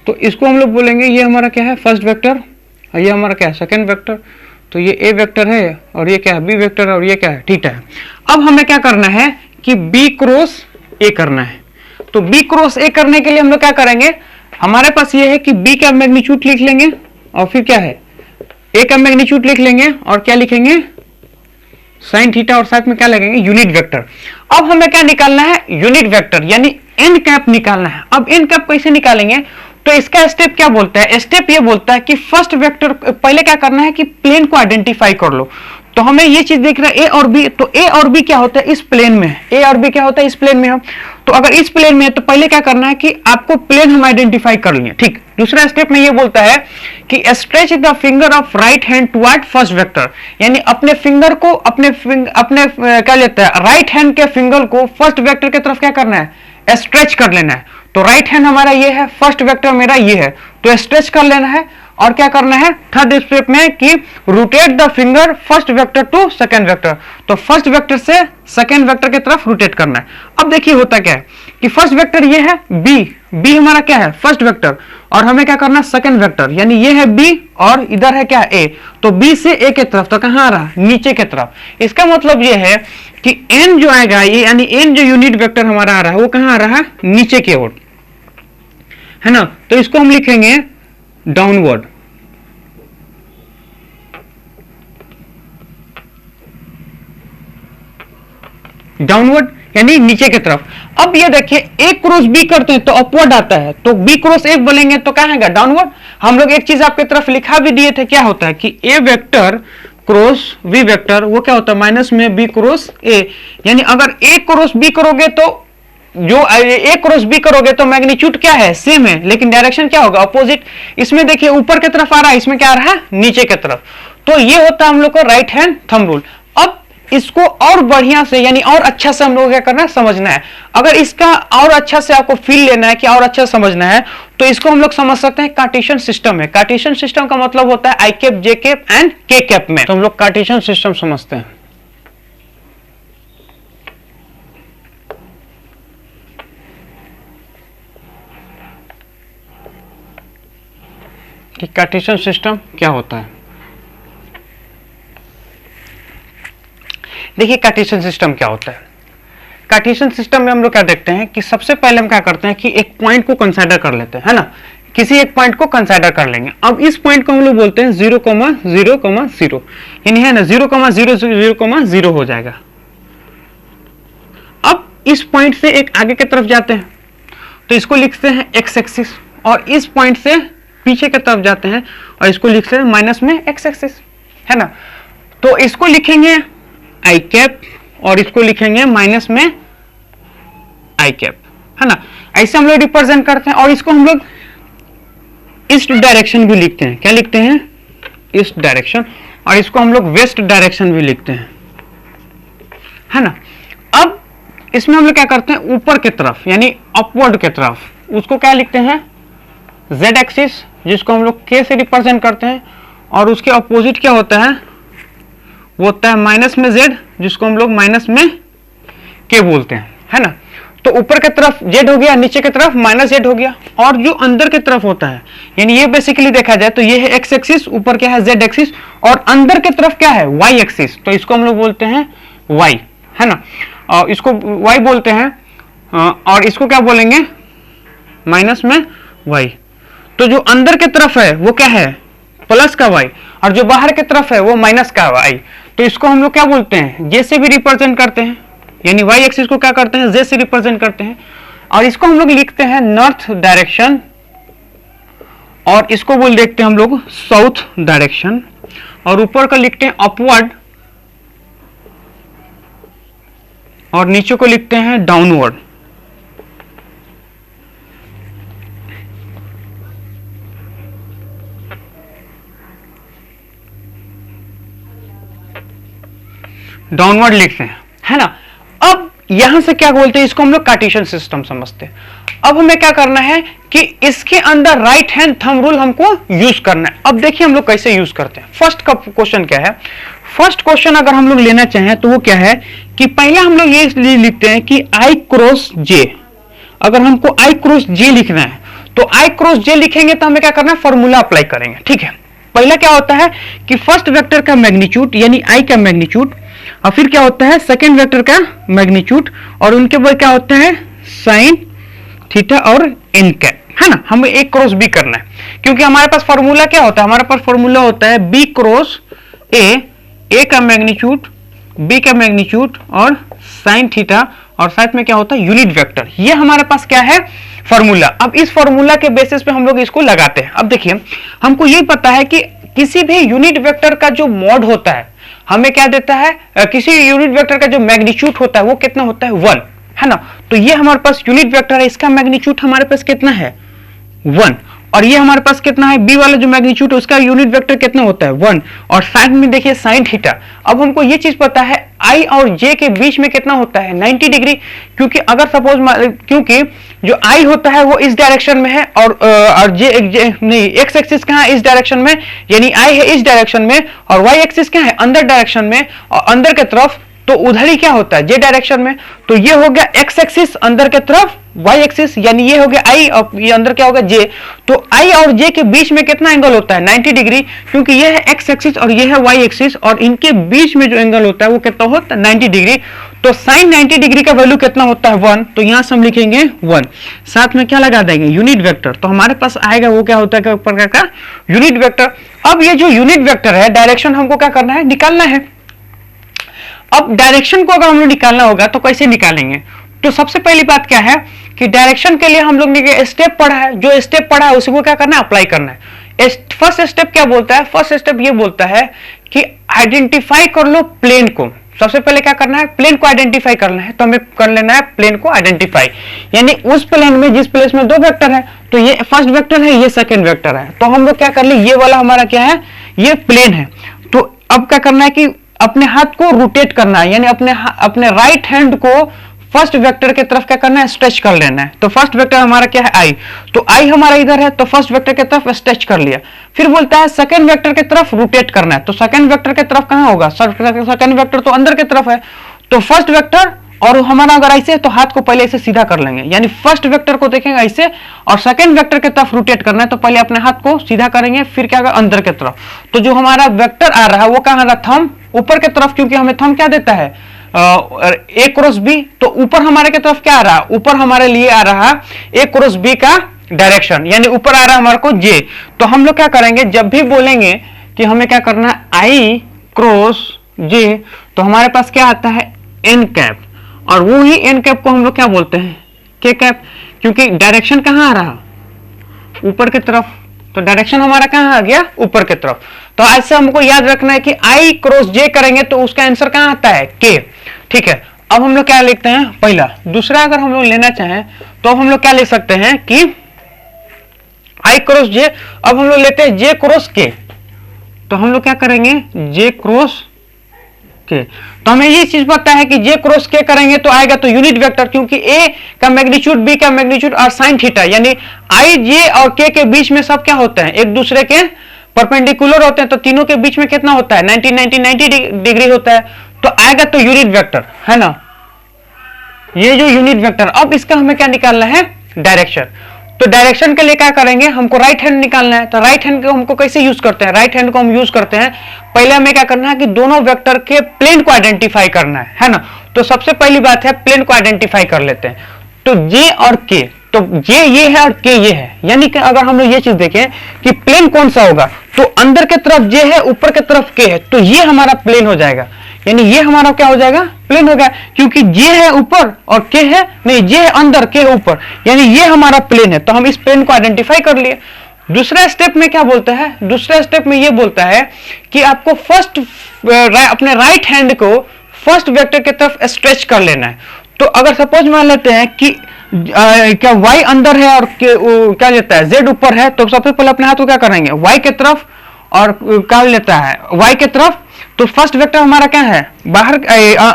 तो इसको हम लोग बोलेंगे ये हमारा क्या है फर्स्ट वेक्टर और ये हमारा क्या है सेकेंड वेक्टर। तो ये ए वेक्टर है और ये क्या है बी वेक्टर और ये क्या है थीटा है। अब हमें क्या करना है कि बी क्रॉस ए करना है। तो बी क्रॉस ए करने के लिए हम लोग क्या करेंगे, हमारे पास ये है कि बी का मैग्नीट्यूड लिख लेंगे और फिर क्या है ए का मैग्नीट्यूड लिख लेंगे और क्या लिखेंगे साइन थीटा और साथ में क्या लगेंगे यूनिट वेक्टर। अब हमें क्या निकालना है यूनिट वेक्टर यानी एन कैप निकालना है। अब एन कैप कैसे निकालेंगे, तो इसका स्टेप क्या बोलता है, स्टेप ये बोलता है कि फर्स्ट वेक्टर पहले क्या करना है कि प्लेन को आइडेंटिफाई कर लो। तो हमें ये चीज देख रहा है ए और बी, तो ए और बी क्या होता है इस प्लेन में है, ए और बी क्या होता है इस प्लेन में है। तो अगर इस प्लेन में है तो पहले क्या करना है कि आपको प्लेन हम आइडेंटिफाई कर लिए, ठीक। दूसरा स्टेप में ये बोलता है कि stretch the finger of right hand toward first vector, यानी अपने फिंगर को अपने क्या लेता है राइट हैंड के फिंगर को फर्स्ट वेक्टर की तरफ क्या करना है स्ट्रेच कर लेना है। तो राइट हैंड हमारा ये है, फर्स्ट वेक्टर मेरा ये है, तो स्ट्रेच कर लेना है। और क्या करना है थर्ड स्टेप में कि rotate the finger first vector to second vector, तो फर्स्ट वेक्टर से सेकंड वेक्टर की तरफ रोटेट करना है। अब देखिए होता क्या है कि फर्स्ट वेक्टर ये है बी, बी हमारा क्या है फर्स्ट वेक्टर और हमें क्या करना है सेकंड वेक्टर, यानी ये है बी और इधर है क्या ए, तो बी से ए की तरफ, तो कहां आ रहा नीचे की तरफ। इसका मतलब ये है कि एन जो आएगा ये यानी एन जो यूनिट वेक्टर हमारा आ रहा है वो कहां आ रहा है नीचे की ओर, है ना। तो इसको हम लिखेंगे डाउनवर्ड, डाउनवर्ड यानी नीचे की तरफ। अब ये देखिए ए क्रॉस बी करते हैं तो अपवर्ड आता है, तो बी क्रॉस ए बोलेंगे तो क्या है डाउनवर्ड। हम लोग एक चीज आपकी तरफ लिखा भी दिए थे, क्या होता है कि ए वेक्टर क्रॉस बी वेक्टर वो क्या होता है माइनस में बी क्रॉस ए, यानी अगर ए क्रॉस बी करोगे तो जो ए क्रॉस बी करोगे तो मैग्नीट्यूड क्या है सेम है लेकिन डायरेक्शन क्या होगा अपोजिट। इसमें देखिए ऊपर की तरफ आ रहा है, इसमें क्या आ रहा है नीचे की तरफ। तो ये होता है हम लोग को राइट हैंड थंब रूल। अब इसको और बढ़िया से यानी और अच्छा से हम लोग क्या करना है समझना है। अगर इसका और अच्छा से आपको फील लेना है कि और अच्छा समझना है तो इसको हम लोग समझ सकते हैं कार्टेशियन सिस्टम है। कार्टेशियन सिस्टम का मतलब होता है आई कैप जे कैप एंड के कैप में, तो हम लोग कार्टेशियन सिस्टम समझते हैं कि कार्टेशियन सिस्टम क्या होता है। देखिए कार्टेशियन सिस्टम क्या होता है। कार्टेशियन सिस्टम में हम लोग क्या देखते हैं कि सबसे पहले हम क्या करते हैं कि एक पॉइंट को कंसीडर कर लेते हैं, है ना। किसी एक पॉइंट को कंसीडर कर लेंगे। अब इस पॉइंट को हम लोग बोलते हैं 0,0,0 यानी है ना 0,0,0,0 हो जाएगा। अब इस पॉइंट से एक आगे की तरफ जाते हैं तो इसको लिखते हैं एक्स एक्सिस, और इस पॉइंट से पीछे की तरफ जाते हैं और इसको लिखते हैं माइनस में एक्स एक्सिस, है ना। तो इसको लिखेंगे आई कैप और इसको लिखेंगे माइनस में आई कैप, है ना। ऐसे हम लोग रिप्रेजेंट करते हैं। और इसको हम लोग ईस्ट डायरेक्शन भी लिखते हैं, क्या लिखते हैं ईस्ट डायरेक्शन, और इसको हम लोग वेस्ट डायरेक्शन भी लिखते हैं, है ना। अब इसमें हम लोग क्या करते हैं ऊपर की तरफ यानी अपवर्ड की तरफ, उसको क्या लिखते हैं जेड एक्सिस, जिसको हम लोग के से रिप्रेजेंट करते हैं, और उसके अपोजिट क्या होता है वो होता है माइनस में जेड, जिसको हम लोग माइनस में के बोलते हैं, है ना। तो ऊपर की तरफ जेड हो गया, नीचे की तरफ माइनस जेड हो गया। और जो अंदर की तरफ होता है यानी ये बेसिकली देखा जाए तो ये है एक्स एक्सिस, ऊपर क्या है जेड एक्सिस, और अंदर की तरफ क्या है वाई एक्सिस, तो इसको हम लोग बोलते हैं वाई, है ना। और इसको वाई बोलते हैं और इसको क्या बोलेंगे माइनस में वाई। तो जो अंदर की तरफ है वो क्या है प्लस का वाई, और जो बाहर की तरफ है वो माइनस का वाई। तो इसको हम लोग क्या बोलते हैं जे से भी रिप्रेजेंट करते हैं, यानी वाई एक्सिस को क्या करते हैं जे से रिप्रेजेंट करते हैं। और इसको हम लोग लिखते हैं नॉर्थ डायरेक्शन और इसको बोल देखते हैं हम लोग साउथ डायरेक्शन, और ऊपर का लिखते हैं अपवर्ड, और नीचे को लिखते हैं डाउनवर्ड। डाउनवर्ड लिखते हैं, है ना। अब यहां से क्या बोलते हैं, इसको हम लोग कार्टेशियन सिस्टम समझते हैं। अब हमें क्या करना है कि इसके अंदर राइट हैंड थंब रूल हमको यूज करना है। अब देखिए हम लोग कैसे यूज करते हैं। फर्स्ट का क्वेश्चन क्या है, फर्स्ट क्वेश्चन अगर हम लोग लेना चाहें तो वो क्या है कि पहले हम लोग ये लिखते हैं कि आई क्रॉस जे। अगर हमको आई क्रॉस जे लिखना है तो आई क्रॉस जे लिखेंगे तो हमें क्या करना है, फॉर्मूला अप्लाई करेंगे, ठीक है। पहला क्या होता है कि फर्स्ट वेक्टर का मैग्नीट्यूड यानी आई का मैग्नीट्यूड, और फिर क्या होता है सेकेंड वेक्टर का मैग्नीट्यूड, और उनके बाद क्या होता है साइन थीटा और एन कैप, है ना। हमें एक क्रॉस बी करना है, क्योंकि हमारे पास फॉर्मूला क्या होता है, हमारे पास फॉर्मूला होता है बी क्रॉस ए का मैग्नीट्यूड, बी का मैग्नीट्यूड और साइन थीटा, और साथ में क्या होता है यूनिट वेक्टर। ये हमारे पास क्या है फॉर्मूला। अब इस फॉर्मूला के बेसिस पे हम लोग इसको लगाते हैं। अब देखिए हमको ये पता है कि किसी भी यूनिट वेक्टर का जो मॉड होता है हमें क्या देता है, किसी यूनिट वेक्टर का जो मैग्नीट्यूड होता है वो कितना होता है 1, है ना। तो ये हमारे पास यूनिट वेक्टर है, इसका मैग्नीट्यूड हमारे पास कितना है 1, और ये हमारे पास कितना है बी वाला जो मैग्नीट्यूड है उसका यूनिट वेक्टर कितना होता है 1, और साइड में देखिए साइन थीटा। अब हमको ये चीज पता है आई और जे के बीच में कितना होता है 90 डिग्री, क्योंकि अगर सपोज क्योंकि जो आई होता है वो इस डायरेक्शन में है और जे नहीं एक्स एक्सिस कहाँ है इस डायरेक्शन में, यानी आई है इस डायरेक्शन में, और वाई एक्सिस कहाँ है अंदर डायरेक्शन में, और अंदर के तरफ तो उधर ही क्या होता है जे डायरेक्शन में। तो ये हो गया एक्स एक्सिस अंदर के तरफ, वाई एक्सिस यानी ये हो गया आई और ये अंदर क्या होगा जे। तो आई और जे के बीच में कितना एंगल होता है 90 डिग्री, क्योंकि ये है एक्स एक्सिस और ये है वाई एक्सिस, और इनके बीच में जो एंगल होता है वो कितना होता है 90 डिग्री। तो साइन 90 डिग्री का वैल्यू कितना होता है 1, तो यहां से हम लिखेंगे 1, साथ में क्या लगा देंगे यूनिट वेक्टर। तो हमारे पास आएगा वो क्या होता है ऊपर का यूनिट वेक्टर। अब ये जो यूनिट वेक्टर है डायरेक्शन हमको क्या करना है निकालना है। अब डायरेक्शन को अगर हम लोग निकालना होगा तो कैसे निकालेंगे, तो सबसे पहली बात क्या है कि डायरेक्शन के लिए हम लोग ने स्टेप पढ़ा है, जो स्टेप पढ़ा है उसको क्या करना है अप्लाई करना है। फर्स्ट स्टेप क्या बोलता है, फर्स्ट स्टेप ये बोलता है कि आइडेंटिफाई कर लो प्लेन को। सबसे पहले क्या करना है प्लेन को आइडेंटिफाई करना है, तो हमें कर लेना है प्लेन को आइडेंटिफाई, यानी उस प्लेन में जिस प्लेस में दो वेक्टर है, तो ये फर्स्ट वेक्टर है ये सेकंड वेक्टर है, तो हम लोग क्या कर ले ये वाला हमारा क्या है ये प्लेन है। तो अब क्या करना है कि अपने हाथ को रोटेट करना है, यानी अपने राइट हैंड को फर्स्ट वेक्टर के तरफ क्या करना है स्ट्रेच कर लेना है। तो फर्स्ट वेक्टर हमारा क्या है आई, तो आई हमारा इधर है तो फर्स्ट वेक्टर की तरफ स्ट्रेच कर लिया। फिर बोलता है सेकंड वेक्टर की तरफ रोटेट करना है, तो सेकंड वेक्टर की तरफ कहां होगा, सेकंड वेक्टर तो अंदर की तरफ है, तो फर्स्ट वेक्टर और हमारा अगर ऐसे है तो हाथ को पहले ऐसे सीधा कर लेंगे, यानी फर्स्ट वेक्टर को देखेंगे ऐसे और सेकंड वेक्टर की तरफ रोटेट करना है, तो पहले अपने हाथ को सीधा करेंगे फिर क्या अंदर की तरफ। तो जो हमारा वेक्टर आ रहा है वो कहां आ रहा थंब ऊपर की तरफ, क्योंकि हमें थंब क्या देता है ए क्रॉस बी, तो ऊपर हमारे की तरफ क्या आ रहा है, ऊपर हमारे लिए आ रहा ए क्रॉस बी का डायरेक्शन, यानी ऊपर आ रहा है हमारे को जे। तो हम लोग क्या करेंगे जब भी बोलेंगे कि हमें क्या करना है आई क्रॉस जे, तो हमारे पास क्या आता है एन कैप, और वो ही एन कैप को हम लोग क्या बोलते हैं के कैप, क्योंकि डायरेक्शन कहां आ रहा ऊपर की तरफ, तो डायरेक्शन हमारा कहां आ गया ऊपर की तरफ। तो ऐसे हमको याद रखना है कि आई क्रॉस जे करेंगे तो उसका आंसर कहां आता है के, ठीक है। अब हम लोग क्या लिखते हैं पहला, दूसरा अगर हम लोग लेना चाहें तो हम लोग क्या लिख सकते हैं कि आई क्रॉस जे, अब हम लोग लेते हैं जे क्रॉस के, तो हम लोग क्या करेंगे जे क्रॉस के, तो हमें ये चीज पता है कि जे क्रॉस के करेंगे तो आएगा तो यूनिट वेक्टर, क्योंकि ए का मैग्नीट्यूड बी का मैग्नीट्यूड और साइन थीटा, यानी आई जे और के बीच में सब क्या होते हैं एक दूसरे के परपेंडिकुलर होते हैं, तो तीनों के बीच में कितना होता है 90 डिग्री होता है, तो आएगा तो यूनिट वेक्टर, है ना, ये जो यूनिट वेक्टर। अब इसका हमें क्या निकालना है डायरेक्शन, तो डायरेक्शन के लिए क्या करेंगे हमको राइट हैंड निकालना है। तो राइट हैंड को हमको कैसे यूज करते हैं, राइट हैंड को हम यूज करते हैं पहले हमें क्या करना है कि दोनों वेक्टर के प्लेन को आइडेंटिफाई करना है ना। तो सबसे पहली बात है प्लेन को आइडेंटिफाई कर लेते हैं, तो जे और के, तो जे ये है और के ये है, यानी कि अगर हम लोग ये चीज देखें कि प्लेन कौन सा होगा, तो अंदर के तरफ जे है ऊपर के तरफ के है, तो ये हमारा प्लेन हो जाएगा, यानी ये हमारा क्या हो जाएगा प्लेन हो गया, क्योंकि जे है ऊपर और के है नहीं, जे है अंदर के ऊपर, यानी ये हमारा प्लेन है, तो हम इस प्लेन को आइडेंटिफाई कर लिए। दूसरा स्टेप में क्या बोलता है, दूसरा स्टेप में ये बोलता है कि आपको फर्स्ट अपने राइट हैंड को फर्स्ट वेक्टर की तरफ स्ट्रेच कर लेना है। तो अगर सपोज मान लेते हैं कि क्या y अंदर है और क्या लेता है z ऊपर है, तो सबसे पहले अपने हाथ को क्या करेंगे y के तरफ और क्या लेता है y के तरफ। तो फर्स्ट वेक्टर हमारा क्या है बाहर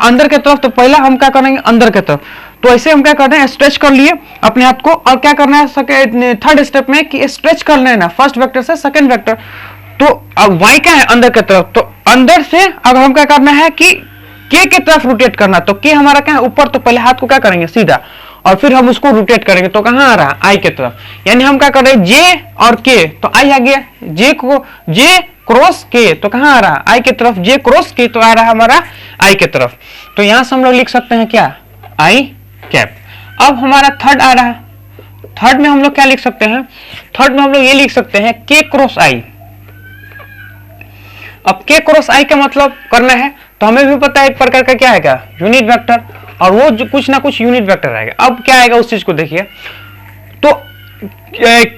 अंदर के तरफ, तो पहला हम क्या करेंगे अंदर के तरफ। तो ऐसे हम क्या कर रहे हैं स्ट्रेच कर लिए अपने हाथ को, और क्या करना है थर्ड स्टेप में कि स्ट्रेच कर लेना फर्स्ट वेक्टर से सेकंड वेक्टर। तो अब y क्या है अंदर के तरफ, तो अंदर से अगर हम क्या करना है कि k के तरफ रोटेट करना, तो k हमारा क्या है ऊपर, तो पहले हाथ को क्या करेंगे सीधा और फिर हम उसको रोटेट करेंगे, तो कहां आ रहा है i के तरफ। यानी हम क्या कर रहे हैं j और k, तो i आ गया, j क्रॉस k, तो कहां आ रहा है i के तरफ, j क्रॉस k, तो आ रहा है हमारा i के तरफ। तो यहां से हम लोग लिख सकते हैं क्या i कैप। अब हमारा थर्ड आ रहा है, थर्ड में हम लोग क्या लिख सकते हैं, थर्ड में हम लोग ये लिख सकते हैं k क्रॉस i। अब k क्रॉस i का मतलब करना है, तो हमें भी पता है एक प्रकार का क्या आएगा यूनिट वेक्टर, और वो जो कुछ ना कुछ यूनिट वेक्टर आएगा। अब क्या आएगा उस चीज को देखिए, तो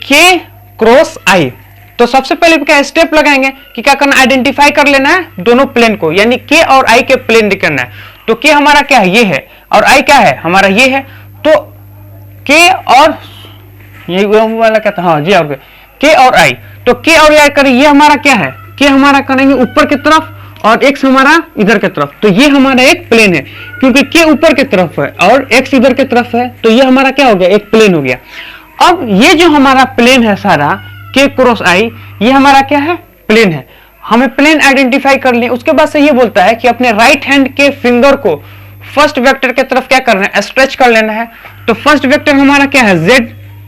k क्रॉस i, तो सबसे पहले क्या स्टेप लगाएंगे कि क्या करना, आइडेंटिफाई कर लेना है दोनों प्लेन को, यानी k और i के प्लेन दिखाना है। तो k हमारा क्या है ये है, और i क्या है हमारा ये है, तो k और ये वाला क्या था, हाँ जी और k और i, तो k और i करें, ये हमारा क्या है k हमारा करेंगे ऊपर की तरफ और x हमारा इधर की तरफ। तो ये हमारा एक प्लेन है, क्योंकि k ऊपर की तरफ है और x इधर की तरफ है, तो ये हमारा क्या हो गया एक प्लेन हो गया। अब ये जो हमारा प्लेन है सारा k क्रॉस i, ये हमारा क्या है प्लेन है। हमें प्लेन आइडेंटिफाई कर लिए, उसके बाद से ये बोलता है कि अपने राइट हैंड के फिंगर को फर्स्ट वेक्टर की तरफ क्या करना है स्ट्रेच कर लेना है। तो फर्स्ट वेक्टर हमारा क्या है z,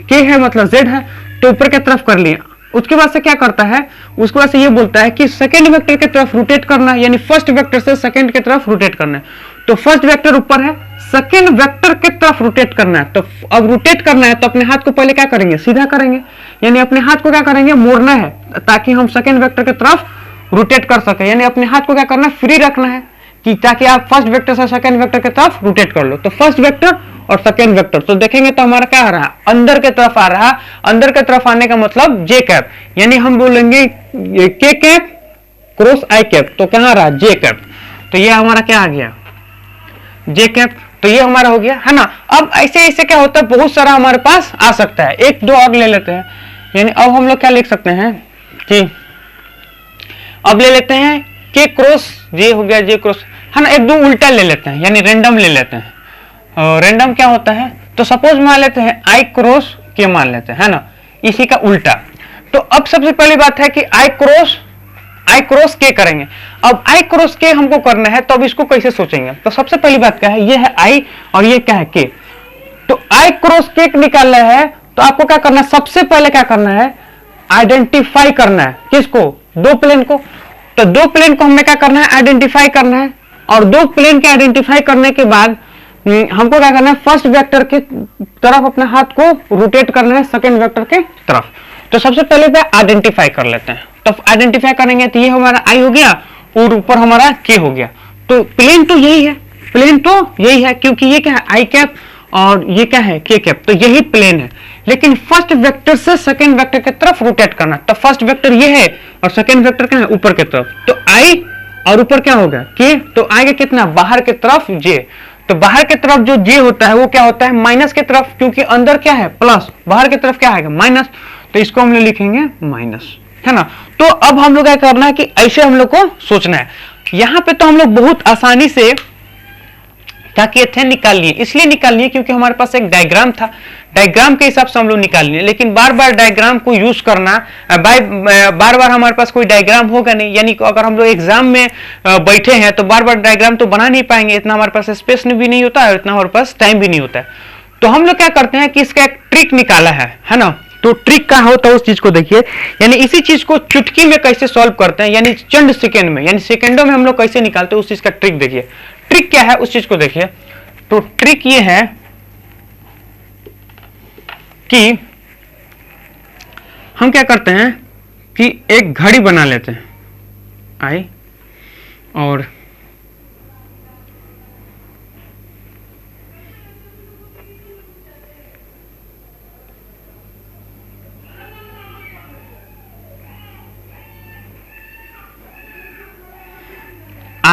k है मतलब z है, तो ऊपर की तरफ कर लिया। उसके बाद से क्या करता है, उसके बाद से ये बोलता है कि सेकंड वेक्टर की तरफ रोटेट करना है, यानी फर्स्ट वेक्टर से सेकंड की तरफ रोटेट करना है। तो फर्स्ट वेक्टर ऊपर है, सेकंड वेक्टर की तरफ रोटेट करना है। तो अब रोटेट करना है तो अपने हाथ को पहले क्या करेंगे सीधा करेंगे, यानी अपने हाथ को क्या करेंगे मोड़ना है, ताकि हम सेकंड वेक्टर की तरफ रोटेट कर सके। यानी अपने हाथ को क्या करना है फ्री रखना है, कि ताकि आप फर्स्ट वेक्टर से सेकंड वेक्टर की तरफ रोटेट कर लो। तो फर्स्ट वेक्टर और सेकेंड वेक्टर, तो देखेंगे तो हमारा क्या आ रहा है अंदर की तरफ आ रहा है। अंदर की तरफ आने का मतलब जे कैप, यानी हम बोलेंगे के कैप क्रॉस आई कैप, तो क्या आ रहा है जे कैप। तो ये हमारा क्या आ गया जे कैप, तो ये हमारा हो गया है ना। अब ऐसे ऐसे क्या होता है बहुत सारा हमारे पास आ सकता है, एक दो और ले लेते हैं। यानी अब हम लोग क्या लिख सकते हैं कि अब ले लेते हैं के क्रॉस जे हो गया, जे क्रॉस है ना, एक दो उल्टा ले लेते हैं, यानी रैंडम ले लेते हैं। रैंडम क्या होता है, तो सपोज मान लेते हैं आई क्रॉस के मान लेते हैं है ना, इसी का उल्टा। तो अब सबसे पहली बात है कि आई क्रॉस के करेंगे। अब आई क्रॉस के हमको करना है, तो अब इसको कैसे सोचेंगे, तो सबसे पहली बात क्या है, ये है आई और ये क्या है के। तो आई क्रॉस के निकालना है, तो आपको क्या करना है, सबसे पहले क्या करना है आइडेंटिफाई करना है, किसको दो प्लेन को। तो दो प्लेन को हमें क्या करना है आइडेंटिफाई करना है, और दो प्लेन के आइडेंटिफाई करने के बाद हमको क्या करना है फर्स्ट वेक्टर की तरफ अपने हाथ को रोटेट करना है सेकंड वेक्टर के तरफ। तो सबसे पहले पे आइडेंटिफाई कर लेते हैं। तो आइडेंटिफाई करेंगे तो ये हमारा आई हो गया और ऊपर हमारा के हो गया। तो प्लेन तो यही है, प्लेन तो यही है, क्योंकि ये क्या है आई कैप और ये क्या है के कैप, तो यही प्लेन है। लेकिन फर्स्ट वेक्टर से सेकंड वेक्टर की तरफ रोटेट करना, तो फर्स्ट वेक्टर ये है और सेकंड वेक्टर क्या है ऊपर की तरफ। तो आई और ऊपर क्या होगा के, तो आएगा कितना बाहर की तरफ जे। तो बाहर की तरफ जो जे होता है वो क्या होता है माइनस की तरफ, क्योंकि अंदर क्या है प्लस, बाहर की तरफ क्या आएगा माइनस, तो इसको हम लोग लिखेंगे माइनस है ना। तो अब हम लोग क्या करना है कि ऐसे हम लोग को सोचना है। यहां पे तो हम लोग बहुत आसानी से क्या किए थे निकाल लिए, इसलिए निकाल लिए क्योंकि हमारे पास एक डायग्राम था, डायग्राम के हिसाब से हम लोग निकाल लिए। लेकिन बार बार डायग्राम को यूज करना, बार बार हमारे पास कोई डायग्राम होगा नहीं, यानी अगर हम लोग एग्जाम में बैठे हैं तो बार बार डायग्राम तो बना नहीं पाएंगे, इतना हमारे पास स्पेस भी नहीं होता है, इतना हमारे पास टाइम भी नहीं होता है। तो हम लोग क्या करते हैं कि इसका एक ट्रिक निकाला है ना। तो ट्रिक क्या होता है उस चीज को देखिए, यानी इसी चीज को चुटकी में कैसे सॉल्व करते हैं, यानी चंद सेकेंड में, यानी सेकेंडों में हम लोग कैसे निकालते हैं उस चीज का ट्रिक देखिए। ट्रिक क्या है उस चीज को देखिए। तो ट्रिक ये है कि हम क्या करते हैं कि एक घड़ी बना लेते हैं आई, और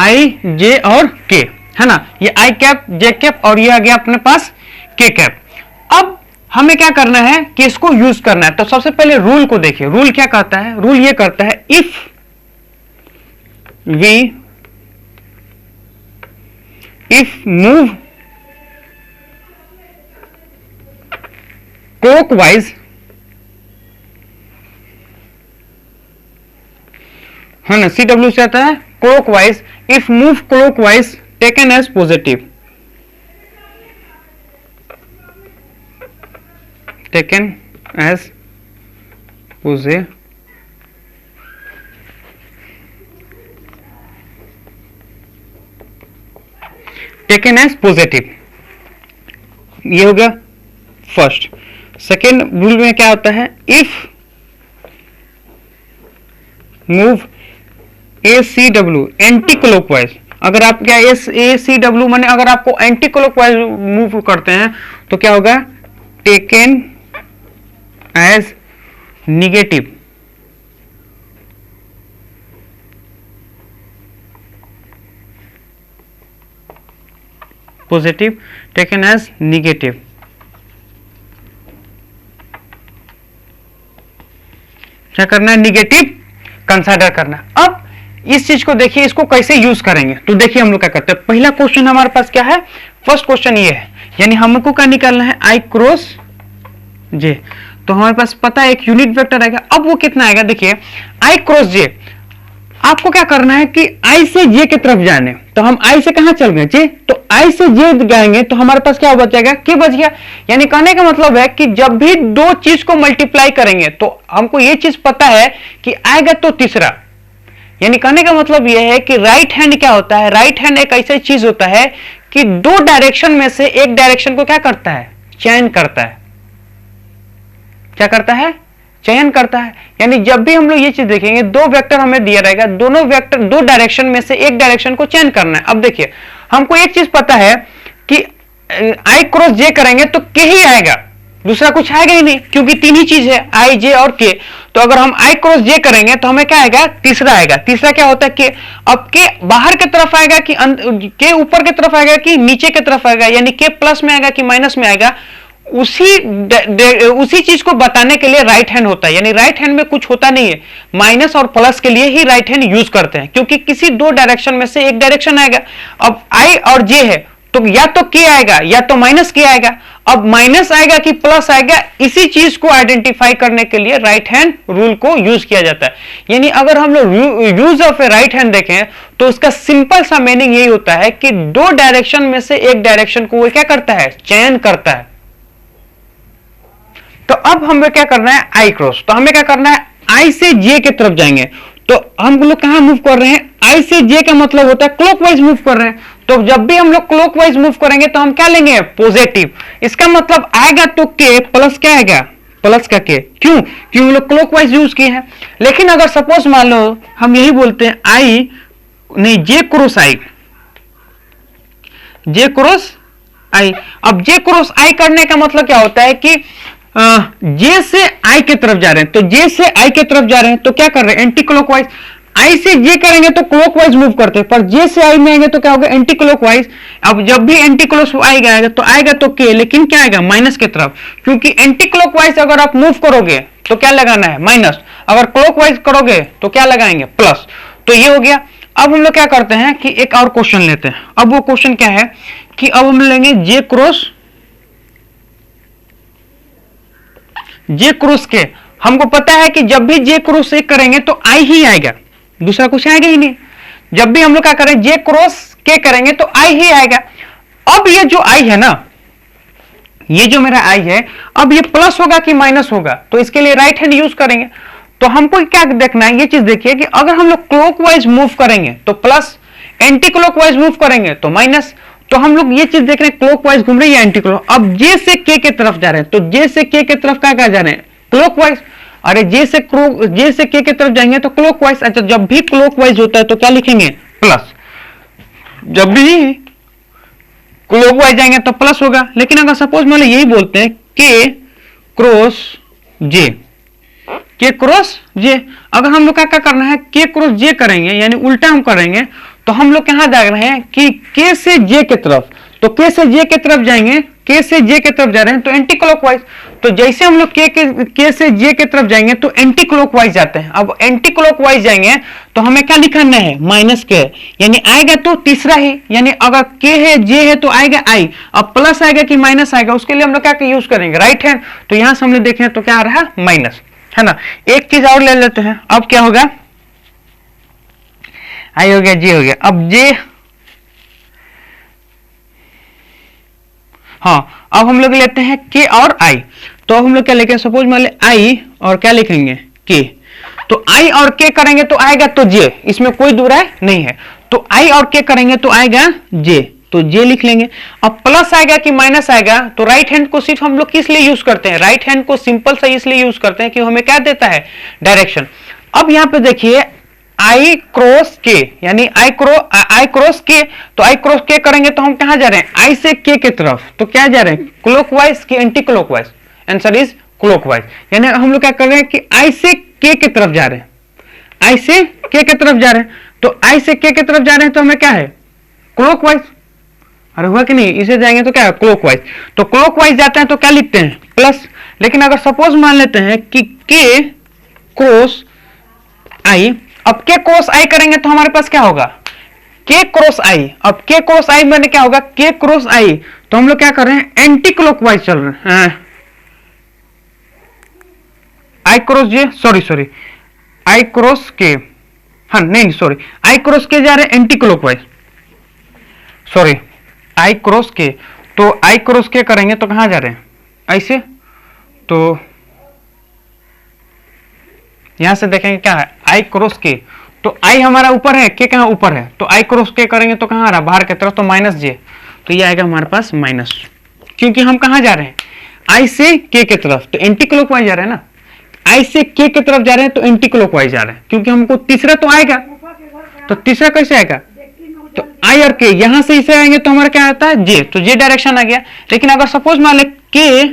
आई जे और के, है ना, ये आई कैप जे कैप और ये आ गया अपने पास के कैप। अब हमें क्या करना है कि इसको यूज करना है। तो सबसे पहले रूल को देखिए, रूल क्या कहता है, रूल ये करता है इफ मूव क्लॉकवाइज, है ना, CW से आता है clockwise, if move clockwise taken as positive, taken as positive, taken as positive, ये हो गया फर्स्ट। सेकेंड रूल में क्या होता है, if move ACW anti clockwise, अगर आप क्या ACW माने अगर आपको एंटी क्लॉकवाइज मूव करते हैं तो क्या होगा, taken as negative, positive, taken as negative. क्या करना है, निगेटिव कंसिडर करना। अब इस चीज को देखिए, इसको कैसे यूज करेंगे। तो देखिए हम लोग क्या करते हैं, पहला क्वेश्चन हमारे पास क्या है, फर्स्ट क्वेश्चन ये है, यानी हमको क्या निकालना है, आई क्रॉस जे। तो हमारे पास पता है एक यूनिट वेक्टर आएगा। अब वो कितना आएगा, देखिए आई क्रॉस जे, आपको क्या करना है कि आई से जे की तरफ जाने। तो हम आई से कहां चल गए, जे, तो आई से जे जाएंगे तो हमारे पास क्या बचेगा, के बच गया। यानी कहने का मतलब है कि जब भी दो चीज को मल्टीप्लाई करेंगे तो हमको ये चीज पता है कि आएगा तो तीसरा। यानी कहने का मतलब यह है कि राइट हैंड क्या होता है, राइट हैंड एक ऐसा चीज होता है कि दो डायरेक्शन में से एक डायरेक्शन को क्या करता है, चयन करता है। क्या करता है, चयन करता है। यानी जब भी हम लोग ये चीज देखेंगे, दो वेक्टर हमें दिया रहेगा, दोनों वेक्टर दो डायरेक्शन में से एक डायरेक्शन को चयन करना है। अब देखिए हमको एक चीज पता है कि आई क्रॉस जे करेंगे तो के ही आएगा, दूसरा कुछ आएगा ही नहीं, क्योंकि तीन ही चीज है, आई जे और के। तो अगर हम आई क्रॉस जे करेंगे तो हमें क्या आएगा, तीसरा आएगा। तीसरा क्या होता है, के। अब के बाहर की तरफ आएगा कि के ऊपर की तरफ आएगा कि नीचे की तरफ आएगा, यानी के प्लस में आएगा कि माइनस में आएगा, उसी चीज को बताने के लिए राइट हैंड होता है। यानी राइट हैंड में कुछ होता नहीं है, माइनस और प्लस के लिए ही राइट हैंड यूज करते हैं, क्योंकि किसी दो डायरेक्शन में से एक डायरेक्शन आएगा। अब आई और जे है तो या तो के आएगा या तो माइनस के आएगा। अब माइनस आएगा कि प्लस आएगा, इसी चीज को आइडेंटिफाई करने के लिए राइट हैंड रूल को यूज किया जाता है। यानी अगर हम लोग use of A right hand देखें तो उसका सिंपल सा मीनिंग यही होता है कि दो डायरेक्शन में से एक डायरेक्शन को वो क्या करता है, चयन करता है। तो अब हमें क्या करना है, आई क्रॉस। तो हमें क्या करना है, आई से जे की तरफ जाएंगे। तो हम लोग कहां मूव कर रहे हैं, आई से जे का मतलब होता है क्लॉकवाइज मूव कर रहे हैं। तो जब भी हम लोग क्लॉकवाइज मूव करेंगे तो हम क्या लेंगे, पॉजिटिव। इसका मतलब आएगा तो के प्लस क्या आएगा, प्लस का के। क्यों, क्योंकि हम लोग क्लॉकवाइज यूज किए हैं। लेकिन अगर सपोज मान लो हम यही बोलते हैं आई नहीं, जे क्रॉस आई, जे क्रॉस आई। अब जे क्रॉस आई करने का मतलब क्या होता है कि जे से आई की तरफ जा रहे हैं। तो जे से आई की तरफ जा रहे हैं तो क्या कर रहे हैं, एंटी क्लॉकवाइज। आई से जे करेंगे तो क्लॉकवाइज मूव करते हैं, पर जे से आई में आएंगे तो क्या होगा, एंटी क्लॉकवाइज। अब जब भी एंटी क्लॉकवाइज आएगा तो आएगा तो के, लेकिन क्या आएगा, माइनस की तरफ, क्योंकि एंटी क्लॉकवाइज अगर आप मूव करोगे तो क्या लगाना है, माइनस। अगर क्लॉकवाइज करोगे तो क्या लगाएंगे, प्लस। तो ये हो गया। अब हम लोग क्या करते हैं कि एक और क्वेश्चन लेते हैं। अब वो क्वेश्चन क्या है कि अब हम लेंगे जे क्रॉस के। हमको पता है कि जब भी जे क्रॉस एक करेंगे तो आई ही आएगा, दूसरा कुछ आएगा ही नहीं। जब भी हम लोग क्या करें, जे क्रॉस के करेंगे तो आई ही आएगा। अब ये जो आई है ना, ये जो मेरा आई है, अब ये प्लस होगा कि माइनस होगा, तो इसके लिए राइट हैंड यूज करेंगे। तो हमको क्या देखना है, ये चीज देखिए कि अगर हम लोग क्लॉकवाइज मूव करेंगे तो प्लस, एंटी क्लॉकवाइज मूव करेंगे तो माइनस। तो हम लोग ये चीज देख रहे हैं क्लॉकवाइज घूम रहे हैं या एंटी क्लॉक। अब जे से के की तरफ जा रहे हैं तो जे से के की तरफ क्या जा रहे हैं, क्लॉकवाइज। अरे जे से के की तरफ जाएंगे तो क्लॉकवाइज। अच्छा, जब भी क्लॉकवाइज होता है तो क्या लिखेंगे, प्लस। जब भी क्लॉकवाइज जाएंगे तो प्लस होगा। लेकिन अगर सपोज मान लो यही बोलते हैं के क्रॉस जे, के क्रॉस जे। अगर हम लोग क्या करना है, के क्रॉस जे करेंगे यानी उल्टा हम करेंगे, तो हम लोग कहां जा रहे हैं कि के से जे की तरफ, तो के से जे की तरफ जाएंगे, के से जे की तरफ जा रहे हैं तो एंटी क्लॉकवाइज। तो जैसे हम लोग के से जे की तरफ जाएंगे तो एंटी क्लॉकवाइज जाते हैं। अब एंटी क्लॉकवाइज जाएंगे तो हमें क्या लिखना है, माइनस के, यानी आएगा तो तीसरा ही, यानी अगर के है जे है तो आएगा आई। अब प्लस आएगा कि माइनस आएगा, उसके लिए हम लोग क्या यूज करेंगे, राइट हैंड। तो यहां से हम लोग देखें तो क्या आ रहा, माइनस, है ना। एक चीज और ले लेते हैं, अब क्या होगा, आई हो गया, जे हो गया। अब जे, हाँ अब हम लोग लेते हैं के और आई। तो हम लोग क्या लिखेंगे, सपोज मान ले आई और क्या लिखेंगे, के। तो आई और के करेंगे तो आएगा तो जे, इसमें कोई दो राय नहीं है। तो आई और के करेंगे तो आएगा जे, तो जे लिख लेंगे। अब प्लस आएगा कि माइनस आएगा, तो राइट हैंड को सिर्फ हम लोग किस लिए यूज करते हैं, राइट हैंड को सिंपल सा इसलिए यूज करते हैं कि हमें क्या देता है, डायरेक्शन। अब यहां पे देखिए आई क्रॉस के, यानी आई क्रॉस के, तो आई क्रॉस के करेंगे तो हम कहां जा रहे हैं, आई से के की तरफ, तो क्या जा रहे हैं, क्लॉकवाइज की anti clockwise, answer is clockwise. यानी हम लोग क्या कर रहे हैं कि आई से के की तरफ जा रहे हैं, आई से के की तरफ जा रहे हैं, तो आई से के की तरफ जा रहे हैं तो हमें क्या है, क्लॉकवाइज। अरे हुआ कि नहीं, इसे जाएंगे तो क्या है, क्लॉकवाइज। तो क्लॉकवाइज जाते हैं तो क्या लिखते हैं, प्लस। लेकिन अगर सपोज मान लेते हैं कि के क्रॉस आई, अब के क्रॉस आई करेंगे तो हमारे पास क्या होगा, के क्रॉस आई। अब के क्रॉस आई मैंने क्या होगा, के क्रॉस आई, तो हम लोग क्या कर रहे हैं, एंटी क्लॉकवाइज चल रहे हैं। I cross J, sorry I cross K, हाँ नहीं सॉरी, आई क्रॉस के जा रहे हैं anti clockwise, sorry I cross के। तो आई क्रॉस के करेंगे तो कहां जा रहे हैं, ऐसे। तो यहां से देखेंगे क्या है, आई क्रॉस के, तो आई हमारा ऊपर है, के कहां ऊपर है, तो आई क्रॉस के करेंगे तो कहां आ रहा, बाहर की तरफ, तो माइनस जे। तो ये आएगा हमारे पास माइनस, क्योंकि हम कहां जा रहे हैं, आई से के की तरफ, तो एंटी क्लॉकवाइज जा रहे हैं ना। आई से के की तरफ जा रहे हैं तो एंटी क्लॉकवाइज जा रहे हैं, क्योंकि हमको तीसरा तो आएगा, तो तीसरा कैसे आएगा, तो आई और के, यहां से इसे आएंगे तो हमारा क्या आता है, जे, तो जे डायरेक्शन आ गया। लेकिन अगर सपोज मान ले के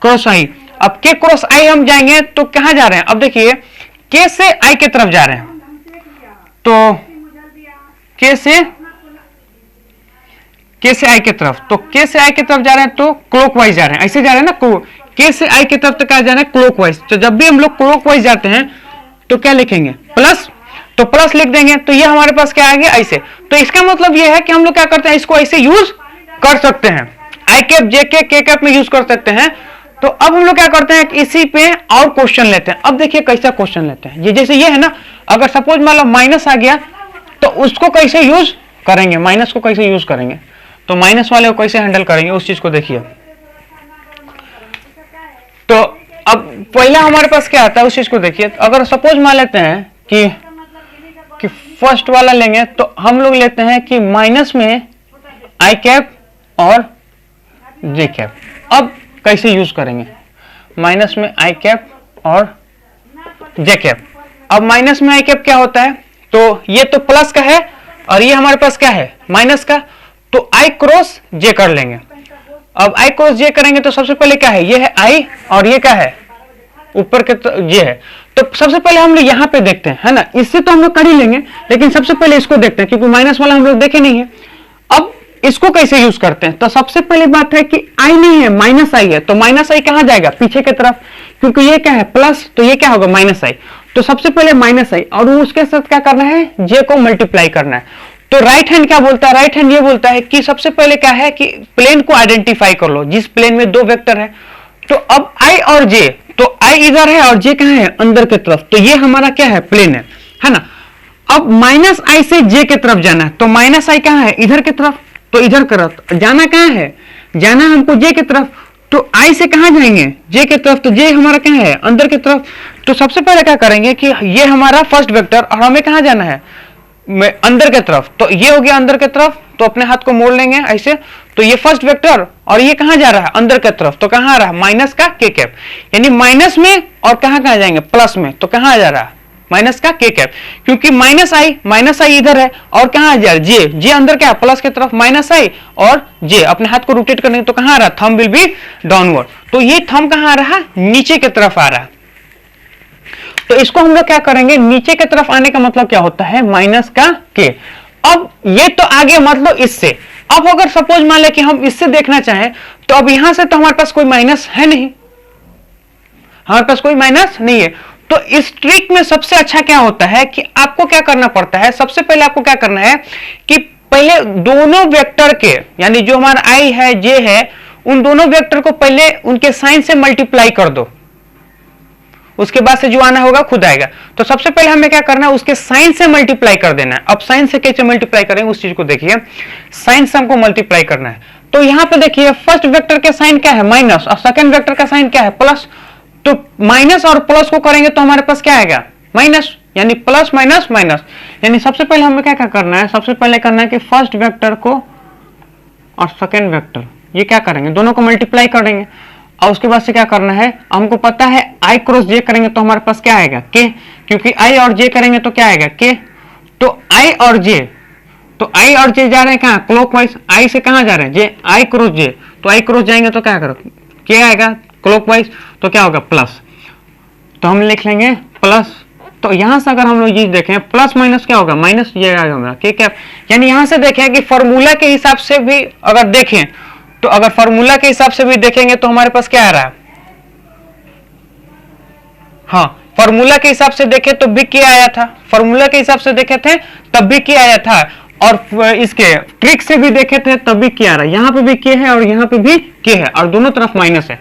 क्रॉस आई, अब के क्रॉस आई हम जाएंगे तो कहां जा रहे हैं, अब देखिए के से आई की तरफ जा रहे हैं, तो के से आई की तरफ, तो के से आई की तरफ जा रहे हैं तो क्लॉकवाइज जा रहे हैं, ऐसे जा रहे हैं ना, के से आई की तरफ तो क्या जा रहे हैं, क्लॉकवाइज। तो जब भी हम लोग क्लॉकवाइज जाते हैं तो क्या लिखेंगे, प्लस, तो प्लस लिख देंगे, तो ये हमारे पास क्या आ गया, ऐसे। तो इसका मतलब ये है कि हम लोग क्या करते हैं, इसको ऐसे यूज कर सकते हैं, आई कैप जे के कैप में यूज कर सकते हैं। तो अब हम लोग क्या करते हैं, इसी पे और क्वेश्चन लेते हैं। अब देखिए कैसा क्वेश्चन लेते हैं, ये जैसे ये है ना, अगर सपोज मान लो माइनस आ गया तो उसको कैसे यूज करेंगे, माइनस को कैसे यूज करेंगे, तो माइनस वाले को कैसे हैंडल करेंगे उस चीज को देखिए। तो अब पहला हमारे पास क्या आता है उस चीज को देखिए। अगर सपोज मान लेते हैं कि फर्स्ट वाला लेंगे तो हम लोग लेते हैं कि माइनस में आई कैप और जे कैप। अब कैसे यूज करेंगे, माइनस में आई कैप और जे कैप। अब माइनस में आई कैप क्या होता है, तो ये तो प्लस का है और ये हमारे पास क्या है, माइनस का, तो आई क्रॉस जे कर लेंगे। अब आई क्रॉस जे करेंगे तो सबसे पहले क्या है, ये है आई और ये क्या है, ऊपर के तो ये है। तो सबसे पहले हम लोग यहाँ पे देखते हैं, है ना, इससे तो हम लोग कर ही लेंगे, लेकिन सबसे पहले इसको देखते हैं क्योंकि माइनस वाला हम लोग देखे नहीं है। अब इसको कैसे यूज करते हैं, तो सबसे पहले बात है कि आई नहीं है, माइनस आई है, तो माइनस आई कहां जाएगा, पीछे की तरफ, क्योंकि ये क्या है प्लस, तो ये क्या होगा माइनस आई। तो सबसे पहले माइनस आई और उसके साथ क्या करना है, जे को मल्टीप्लाई करना है। तो राइट हैंड क्या बोलता है, राइट हैंड ये बोलता है कि सबसे पहले क्या है कि प्लेन को आइडेंटिफाई कर लो, जिस प्लेन में दो वेक्टर है। तो अब आई और जे, तो आई इधर है और जे कहां है, अंदर की तरफ, तो ये हमारा क्या है, प्लेन है ना। अब माइनस आई से जे की तरफ जाना है, तो माइनस आई कहां है, इधर की तरफ, तो इधर की तरफ जाना कहां है, जाना हमको जे की तरफ। तो आई से कहां जाएंगे, जे की तरफ, तो जे हमारा क्या है, अंदर की तरफ। तो सबसे पहले क्या करेंगे कि ये हमारा फर्स्ट वेक्टर और हमें कहां जाना है, अंदर की तरफ, तो ये हो गया अंदर की तरफ, तो अपने हाथ को मोड़ लेंगे ऐसे। तो ये फर्स्ट वेक्टर और ये कहां जा रहा है, अंदर की तरफ, तो कहां आ रहा है, माइनस का के कैप, यानी माइनस में और कहां कहां जाएंगे, प्लस में, तो कहां जा रहा है, माइनस का के कैप, क्योंकि माइनस आई इधर है और कहां है यार जे अंदर क्या प्लस की तरफ माइनस आई और जे अपने हाथ को रोटेट करेंगे तो कहां आ रहा, थंब विल बी डाउनवर्ड, तो ये थंब कहां आ रहा, नीचे की तरफ आ रहा। तो इसको हम लोग क्या करेंगे, नीचे की तरफ आने का मतलब क्या होता है, माइनस का के। अब ये तो आगे मतलब इससे, अब अगर सपोज मान ले कि हम इससे देखना चाहें तो अब यहां से तो हमारे पास कोई माइनस है नहीं, हमारे पास कोई माइनस नहीं है। तो इस ट्रिक में सबसे अच्छा क्या होता है कि आपको क्या करना पड़ता है, सबसे पहले आपको क्या करना है कि पहले दोनों वेक्टर के, यानी जो हमारा आई है जे है, उन दोनों वेक्टर को पहले उनके साइन से मल्टीप्लाई कर दो, उसके बाद से जो आना होगा खुद आएगा। तो सबसे पहले हमें क्या करना है, उसके साइन से मल्टीप्लाई कर देना है। अब साइन से कैसे मल्टीप्लाई करेंगे उस चीज को देखिए, साइन से हमको मल्टीप्लाई करना है। तो यहां पे देखिए फर्स्ट वेक्टर का साइन क्या है, माइनस, और सेकंड वेक्टर का साइन क्या है, प्लस। तो माइनस और प्लस को करेंगे तो हमारे पास क्या आएगा, माइनस, यानी प्लस माइनस माइनस। यानी सबसे पहले हमें क्या क्या करना है, सबसे पहले करना है कि फर्स्ट वेक्टर को और सेकंड वेक्टर ये क्या करेंगे, दोनों को मल्टीप्लाई करेंगे। और उसके बाद से क्या करना है, हमको पता है आई क्रॉस जे करेंगे तो हमारे पास क्या आएगा, के, क्योंकि आई और जे करेंगे तो क्या आएगा, के। तो आई और जे, तो आई और जे जा रहे हैं कहाँ, क्लॉकवाइज, आई से कहाँ जा रहे हैं, जे, आई क्रॉस जे, तो आई क्रॉस जाएंगे तो क्या करो, के आएगा क्लॉकवाइज, तो क्या होगा, प्लस। तो हम लिख लेंगे प्लस। तो यहां से अगर हम लोग ये देखें प्लस माइनस क्या होगा, माइनस, ये होगा के कैप। यानी यहां से देखें कि फॉर्मूला के हिसाब से भी अगर देखें, तो अगर फॉर्मूला के हिसाब से भी देखेंगे तो हमारे पास क्या आ रहा है, हाँ, फॉर्मूला के हिसाब से देखे तो भी के आया था, फॉर्मूला के हिसाब से देखे थे तब भी के आया था, और इसके ट्रिक से भी देखे थे तब भी के आ रहा है। यहां पे भी के है और यहां पे भी के है और दोनों तरफ माइनस है।